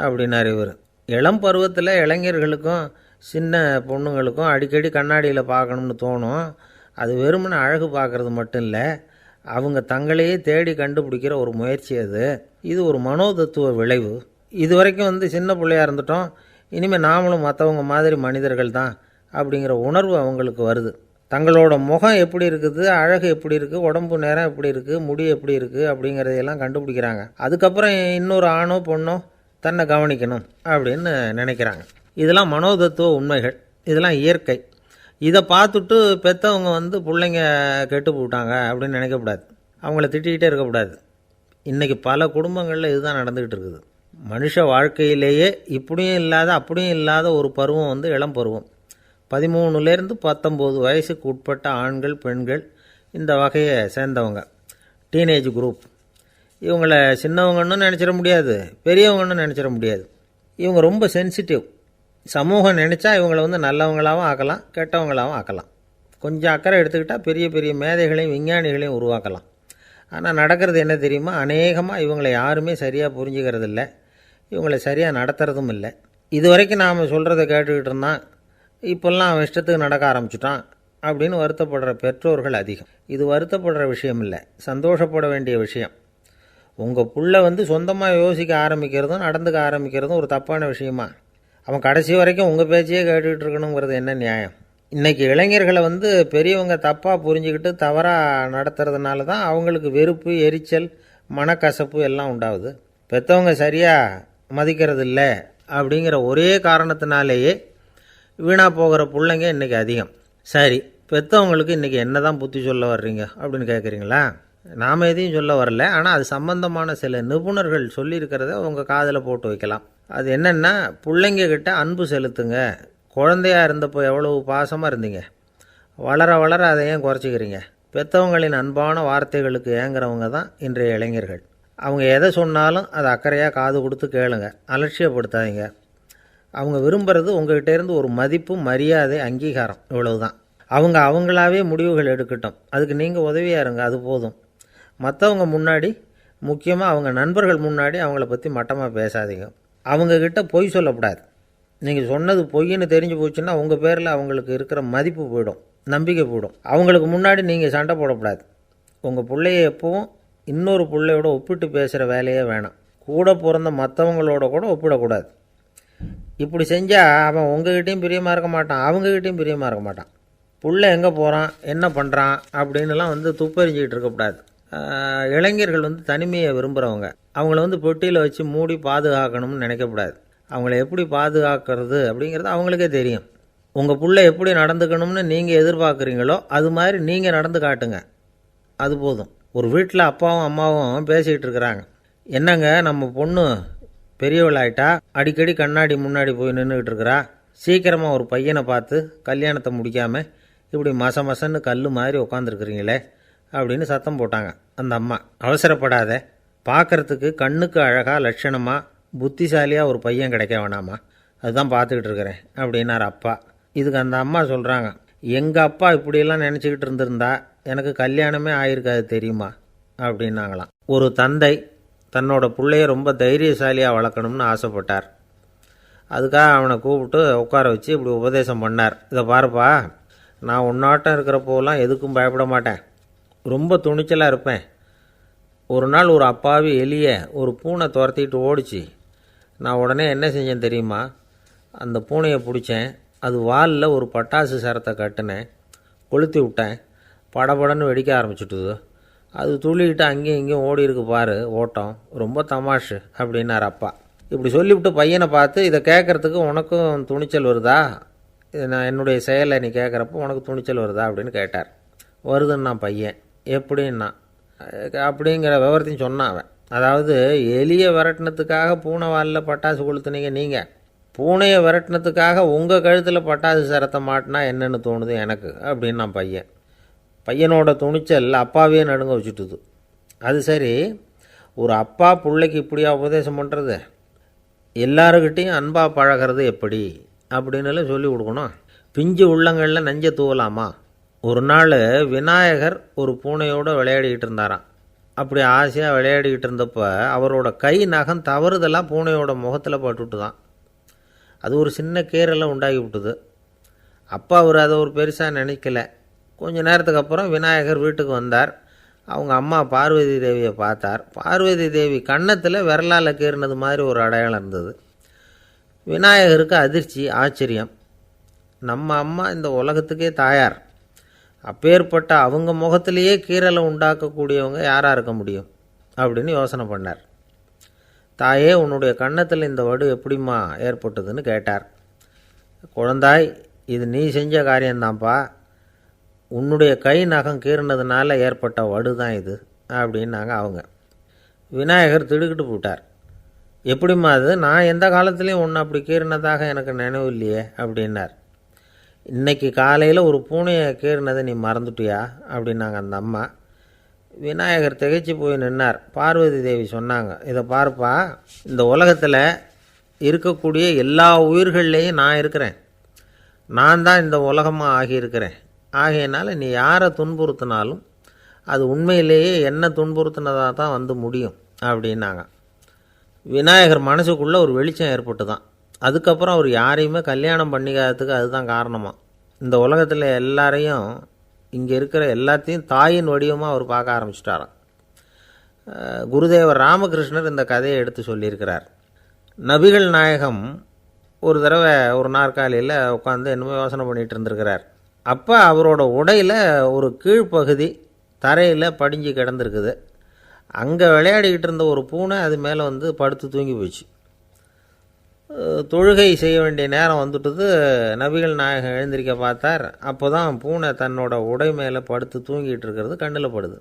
அப்படின்னாரு இவர். இளம் பருவத்தில் இளைஞர்களுக்கும் சின்ன பொண்ணுங்களுக்கும் அடிக்கடி கண்ணாடியில் பார்க்கணும்னு தோணும். அது வெறுமனே அழகு பார்க்குறது மட்டும் இல்லை, அவங்க தங்களையே தேடி கண்டுபிடிக்கிற ஒரு முயற்சி அது. இது ஒரு மனோதத்துவ விளைவு. இது வரைக்கும் சின்ன பிள்ளையாக இருந்துட்டோம், இனிமேல் நாமளும் மற்றவங்க மாதிரி மனிதர்கள் தான் அப்படிங்கிற உணர்வு அவங்களுக்கு வருது. தங்களோட முகம் எப்படி இருக்குது, அழகு எப்படி இருக்குது, உடம்பு நேரம் எப்படி இருக்குது, முடி எப்படி இருக்குது அப்படிங்கிறதையெல்லாம் கண்டுபிடிக்கிறாங்க. அதுக்கப்புறம் இன்னொரு ஆணோ பொண்ணோ தன்னை கவனிக்கணும் அப்படின்னு நினைக்கிறாங்க. இதெல்லாம் மனோதத்துவ உண்மைகள், இதெல்லாம் இயற்கை. இதை பார்த்துட்டு பெற்றவங்க பிள்ளைங்க கெட்டு போட்டாங்க அப்படின்னு நினைக்கக்கூடாது, அவங்கள திட்டிக்கிட்டே இருக்கக்கூடாது. இன்றைக்கி பல குடும்பங்களில் இதுதான் நடந்துக்கிட்டு இருக்குது. மனுஷ வாழ்க்கையிலேயே இப்படியும் இல்லாத அப்படியும் இல்லாத ஒரு பருவம் இளம் பருவம். 13லேருந்து 19 வயசுக்கு உட்பட்ட ஆண்கள், பெண்கள் இந்த வகையை சேர்ந்தவங்க, டீனேஜ் குரூப். இவங்கள சின்னவங்கன்னு நினச்சிட முடியாது, பெரியவங்கன்னு நினச்சிட முடியாது. இவங்க ரொம்ப சென்சிட்டிவ். சமூகம் நினச்சா இவங்களை நல்லவங்களாகவும் ஆக்கலாம், கெட்டவங்களாகவும் ஆக்கலாம். கொஞ்சம் அக்கறை எடுத்துக்கிட்டால் பெரிய பெரிய மேதைகளையும் விஞ்ஞானிகளையும் உருவாக்கலாம். ஆனால் நடக்கிறது என்ன தெரியுமா, அநேகமாக இவங்களை யாருமே சரியாக புரிஞ்சுக்கிறது இல்லை, இவங்களை சரியாக நடத்துறதும் இல்லை. இது வரைக்கும் நாம் சொல்கிறத கேட்டுக்கிட்டு இருந்தான், இப்போல்லாம் அவன் இஷ்டத்துக்கு நடக்க ஆரம்பிச்சிட்டான் அப்படின்னு வருத்தப்படுற பெற்றோர்கள் அதிகம். இது வருத்தப்படுற விஷயம் இல்லை, சந்தோஷப்பட வேண்டிய விஷயம். உங்கள் புள்ள சொந்தமாக யோசிக்க ஆரம்பிக்கிறதும் நடந்துக்க ஆரம்பிக்கிறதும் ஒரு தப்பான விஷயமா? அவன் கடைசி வரைக்கும் உங்கள் பேச்சையே கேட்டுக்கிட்டு இருக்கணுங்கிறது என்ன நியாயம்? இன்றைக்கி இளைஞர்களை பெரியவங்க தப்பாக புரிஞ்சுக்கிட்டு தவறாக நடத்துறதுனால தான் அவங்களுக்கு வெறுப்பு, எரிச்சல், மனக்கசப்பு எல்லாம் உண்டாகுது. பெற்றவங்க சரியாக மதிக்கிறது இல்லை அப்படிங்கிற ஒரே காரணத்தினாலேயே வீணாக போகிற பிள்ளைங்க இன்றைக்கி அதிகம். சரி, பெற்றவங்களுக்கு இன்றைக்கி என்ன தான் புத்தி சொல்ல வர்றீங்க அப்படின்னு கேட்குறீங்களா? நாம் எதையும் சொல்ல வரல, ஆனால் அது சம்பந்தமான சில நிபுணர்கள் சொல்லியிருக்கிறத உங்கள் காதில் போட்டு வைக்கலாம். அது என்னென்னா, பிள்ளைங்கக்கிட்ட அன்பு செலுத்துங்க. குழந்தையாக இருந்தப்போ எவ்வளவு பாசமாக இருந்தீங்க, வளர வளர அதை ஏன் குறைச்சிக்கிறீங்க? பெற்றவங்களின் அன்பான வார்த்தைகளுக்கு ஏங்குறவங்க தான் இன்றைய இளைஞர்கள். அவங்க எதை சொன்னாலும் அதை அக்கறையாக காது கொடுத்து கேளுங்க, அலட்சியப்படுத்தாதீங்க. அவங்க விரும்புகிறது உங்கள்கிட்டேருந்து ஒரு மதிப்பு, மரியாதை, அங்கீகாரம், இவ்வளவு தான். அவங்களாவே முடிவுகள் எடுக்கட்டும், அதுக்கு நீங்கள் உதவியாக இருங்க, அது போதும். மற்றவங்க முன்னாடி, முக்கியமாக அவங்க நண்பர்கள் முன்னாடி அவங்கள பற்றி மட்டமாக பேசாதீங்க. அவங்கக்கிட்ட பொய் சொல்லக்கூடாது. நீங்கள் சொன்னது பொய்ன்னு தெரிஞ்சு போச்சுன்னா உங்கள் பேரில் அவங்களுக்கு இருக்கிற மதிப்பு போயிடும், நம்பிக்கை போயிடும். அவங்களுக்கு முன்னாடி நீங்கள் சண்டை போடக்கூடாது. உங்கள் பிள்ளைய எப்பவும் இன்னொரு பிள்ளையோட ஒப்பிட்டு பேசுகிற வேலையே வேணாம். கூட பிறந்த மற்றவங்களோட கூட ஒப்பிடக்கூடாது. இப்படி செஞ்சால் அவன் உங்ககிட்டையும் பிரியமாக இருக்க மாட்டான், அவங்ககிட்டையும் பிரியமாக இருக்க மாட்டான். புள்ள எங்கே போகிறான், என்ன பண்ணுறான் அப்படின்னுலாம் துப்பறிஞ்சிக்கிட்டு இருக்கக்கூடாது. இளைஞர்கள் தனிமையை விரும்புகிறவங்க. அவங்கள பெட்டியில் வச்சு மூடி பாதுகாக்கணும்னு நினைக்கக்கூடாது. அவங்கள எப்படி பாதுகாக்கிறது அப்படிங்கிறது அவங்களுக்கே தெரியும். உங்கள் புள்ள எப்படி நடந்துக்கணும்னு நீங்கள் எதிர்பார்க்குறீங்களோ அது மாதிரி நீங்கள் நடந்து காட்டுங்க, அது போதும். ஒரு வீட்டில் அப்பாவும் அம்மாவும் பேசிக்கிட்டு இருக்கிறாங்க. என்னங்க, நம்ம பொண்ணு பெரியவளாயிட்டா, அடிக்கடி கண்ணாடி முன்னாடி போய் நின்றுக்கிட்டு இருக்கிறா. சீக்கிரமாக ஒரு பையனை பார்த்து கல்யாணத்தை முடிக்காமல் இப்படி மசன்னு கல் மாதிரி உட்காந்துருக்குறீங்களே அப்படின்னு சத்தம் போட்டாங்க அந்த அம்மா. அவசரப்படாத, பார்க்குறதுக்கு கண்ணுக்கு அழகாக லட்சணமாக புத்திசாலியாக ஒரு பையன் கிடைக்க வேணாமா, அதுதான் பார்த்துக்கிட்டு இருக்கிறேன் அப்படின்னார் அப்பா. இதுக்கு அந்த அம்மா சொல்கிறாங்க, எங்கள் அப்பா இப்படியெல்லாம் நினச்சிக்கிட்டு இருந்திருந்தா எனக்கு கல்யாணமே ஆயிருக்காது தெரியுமா அப்படின்னாங்களாம். ஒரு தந்தை தன்னோட பிள்ளைய ரொம்ப தைரியசாலியாக வளர்க்கணும்னு ஆசைப்பட்டார். அதுக்காக அவனை கூப்பிட்டு உட்கார வச்சு இப்படி உபதேசம் பண்ணார். இதை பாருப்பா, நான் உன்னாட்டம் இருக்கிறப்போலாம் எதுக்கும் பயப்பட மாட்டேன், ரொம்ப துணிச்சலாக இருப்பேன். ஒரு நாள் ஒரு அப்பாவி எலிய ஒரு பூனை துரத்திட்டு ஓடிச்சு. நான் உடனே என்ன செஞ்சேன் தெரியுமா? அந்த பூனையை பிடிச்சேன், அது வாலில் ஒரு பட்டாசு சரத்தை கட்டினேன், கொளுத்தி விட்டேன், படபடன்னு வெடிக்க ஆரம்பிச்சுட்டுது. அது துள்ளிக்கிட்டு அங்கேயும் இங்கேயும் ஓடி இருக்கு பாரு ஓட்டம், ரொம்ப தமாஷு அப்படின்னார் அப்பா. இப்படி சொல்லிவிட்டு பையனை பார்த்து, இதை கேட்குறதுக்கு உனக்கும் துணிச்சல் வருதா, நான் என்னுடைய செயலை நீ கேட்குறப்போ உனக்கு துணிச்சல் வருதா அப்படின்னு கேட்டார். வருதுன்னா பையன். எப்படின்னா அப்படிங்கிற விவரத்தையும் சொன்னான் அவன். அதாவது, எலியை விரட்டினத்துக்காக பூனை வாலில் பட்டாசு கொளுத்துனீங்க நீங்கள், பூனையை விரட்டினத்துக்காக உங்கள் கழுத்தில் பட்டாசு சரத்தை மாட்டினா என்னென்னு தோணுது எனக்கு அப்படின்னு நான் பையன். பையனோட துணிச்சல் அப்பாவே நடுங்க வச்சுட்டுது. அது சரி, ஒரு அப்பா பிள்ளைக்கு இப்படியா உபதேசம் பண்ணுறது? எல்லாருக்கிட்டையும் அன்பாக பழகிறது எப்படி அப்படின்னு சொல்லி கொடுக்கணும். பிஞ்சு உள்ளங்களில் நஞ்சை தூவலாமா? ஒரு நாள் விநாயகர் ஒரு பூனையோடு விளையாடிக்கிட்டு இருந்தாராம். அப்படி ஆசையாக விளையாடிக்கிட்டு இருந்தப்போ அவரோட கை நகம் தவறுதெல்லாம் பூனையோட முகத்தில் பட்டுட்டு தான். அது ஒரு சின்ன கீரலை உண்டாகி விட்டுது. அப்பா அவர் அதை ஒரு பெருசாக நினைக்கல. கொஞ்ச நேரத்துக்கு அப்புறம் விநாயகர் வீட்டுக்கு வந்தார். அவங்க அம்மா பார்வதி தேவியை பார்த்தார். பார்வதி தேவி கன்னத்தில் விரலால் கீறினது மாதிரி ஒரு அடையாளம் இருந்தது. விநாயகருக்கு அதிர்ச்சி, ஆச்சரியம். நம்ம அம்மா இந்த உலகத்துக்கே தாயார், அப்பேற்பட்ட அவங்க முகத்திலேயே கீறலை உண்டாக்கக்கூடியவங்க யாராக இருக்க முடியும் அப்படின்னு யோசனை பண்ணார். தாயே, உன்னுடைய கன்னத்தில் இந்த வடு எப்படிம்மா ஏற்பட்டதுன்னு கேட்டார். குழந்தாய், இது நீ செஞ்ச காரியம்தான்ப்பா, உன்னுடைய கை நகம் கீறினதுனால ஏற்பட்ட வடு தான் இது அப்படின்னாங்க அவங்க. விநாயகர் திடுக்கிட்டு போட்டார். எப்படிம்மா அது? நான் எந்த காலத்துலேயும் ஒன்று அப்படி கீறினதாக எனக்கு நினைவு இல்லையே அப்படின்னார். இன்றைக்கி காலையில் ஒரு பூனையை கீறினதை நீ மறந்துட்டியா அப்படின்னாங்க அந்த அம்மா. விநாயகர் திகைச்சு போய் நின்னார். பார்வதி தேவி சொன்னாங்க, இதை பார்ப்பா, இந்த உலகத்தில் இருக்கக்கூடிய எல்லா உயிர்கள்லேயும் நான் இருக்கிறேன், நான் தான் இந்த உலகமாக ஆகியிருக்கிறேன். ஆகையினால நீ யாரை துன்புறுத்தினாலும் அது உண்மையிலேயே என்ன துன்புறுத்தினதாக தான் வந்து முடியும் அப்படின்னாங்க. விநாயகர் மனசுக்குள்ளே ஒரு வெளிச்சம் ஏற்பட்டு தான். அதுக்கப்புறம் அவர் யாரையுமே கல்யாணம் பண்ணிக்காததுக்கு அதுதான் காரணமாக. இந்த உலகத்தில் எல்லாரையும், இங்கே இருக்கிற எல்லாத்தையும் தாயின் வடிவமாக அவர் பார்க்க ஆரம்பிச்சிட்டாராம். குருதேவர் ராமகிருஷ்ணர் இந்த கதையை எடுத்து சொல்லியிருக்கிறார். நபிகள் நாயகம் ஒரு தடவை ஒரு நாற்காலியில் உட்காந்து என்னமோ யோசனை பண்ணிகிட்டு இருந்திருக்கிறார். அப்போ அவரோட உடையில் ஒரு கீழ்ப்பகுதி தரையில் படிஞ்சு கிடந்திருக்குது. அங்கே விளையாடிக்கிட்டு இருந்த ஒரு பூனை அது மேலே வந்து படுத்து தூங்கி போச்சு. தொழுகை செய்ய வேண்டிய நேரம் வந்துட்டுது. நபிகள் நாயகம் எழுந்திருக்க பார்த்தார். அப்போ தான் பூனை தன்னோட உடை மேலே படுத்து தூங்கிட்டு இருக்கிறது கண்ணில் படுது.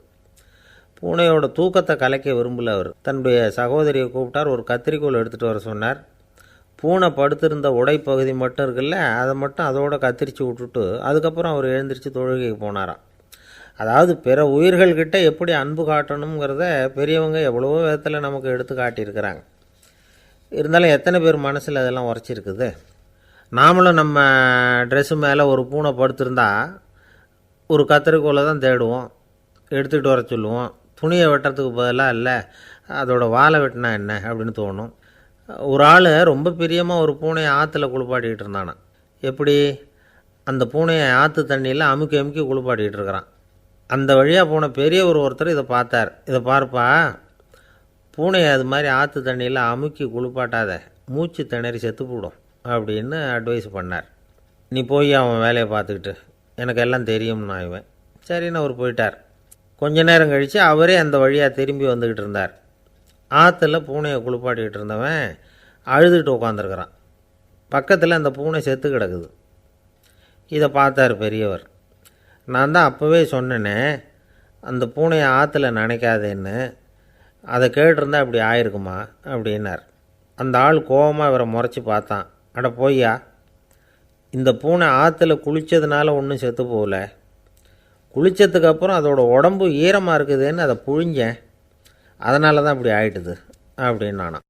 பூனையோட தூக்கத்தை கலைக்க விரும்பல அவர். தன்னுடைய சகோதரியை கூப்பிட்டார். ஒரு கத்திரிக்கோள் எடுத்துகிட்டு வர சொன்னார். பூனை படுத்திருந்த உடைப்பகுதி மட்டும் இருக்குல்ல, அதை மட்டும் அதோட கத்திரிச்சு விட்டுட்டு அதுக்கப்புறம் அவர் எழுந்திரிச்சு தொழுகைக்கு போனாராம். அதாவது, பிற உயிர்கள்கிட்ட எப்படி அன்பு காட்டணுங்கிறத பெரியவங்க எவ்வளவோ விதத்தில் நமக்கு எடுத்து காட்டியிருக்கிறாங்க. இருந்தாலும் எத்தனை பேர் மனசில் அதெல்லாம் உரைச்சிருக்குது? நாமளும் நம்ம ட்ரெஸ்ஸு மேலே ஒரு பூனை படுத்திருந்தா ஒரு கத்திரிக்கோலை தான் தேடுவோம், எடுத்துக்கிட்டு வர சொல்லுவோம். துணியை வெட்டுறதுக்கு பதிலாக இல்லை அதோட வாழை வெட்டினா என்ன அப்படின்னு தோணும். ஒரு ஆள் ரொம்ப பிரியமாக ஒரு பூனையை ஆற்றுல குளிப்பாட்டிக்கிட்டு இருந்தானான். எப்படி? அந்த பூனையை ஆற்று தண்ணியில் அமுக்கி அமுக்கி குளிப்பாட்டிக்கிட்டு இருக்கிறான். அந்த வழியாக போன பெரியவர் ஒருத்தர் இதை பார்த்தார். இதை பார்ப்பா, பூனையை அது மாதிரி ஆற்று தண்ணியில் அமுக்கி குளிப்பாட்டாத, மூச்சு திணறி செத்து போடும் அப்படின்னு அட்வைஸ் பண்ணார். நீ போய் அவன் வேலையை பார்த்துக்கிட்டு, எனக்கு எல்லாம் தெரியும்னா இவன். சரின்னு அவர் போயிட்டார். கொஞ்ச நேரம் கழித்து அவரே அந்த வழியாக திரும்பி வந்துக்கிட்டு இருந்தார். ஆற்றுல பூனையை குளிப்பாட்டிக்கிட்டு இருந்தவன் அழுதுகிட்டு உட்காந்துருக்கிறான். பக்கத்தில் அந்த பூனை செத்து கிடக்குது. இதை பார்த்தார் பெரியவர். நான் தான் அப்போவே சொன்னேனே அந்த பூனையை ஆற்றுல நினைக்காதேன்னு, அதை கேட்டிருந்தா இப்படி ஆயிருக்குமா அப்படின்னார். அந்த ஆள் கோபமாக இவரை முறைச்சி பார்த்தான். அட போய்யா, இந்த பூனை ஆற்றுல குளித்ததுனால ஒன்றும் செத்து போகல, குளித்ததுக்கப்புறம் அதோட உடம்பு ஈரமாக இருக்குதுன்னு அதை புழிஞ்சேன், அதனால தான் இப்படி ஆயிட்டுது அப்படின்னு நானாம்.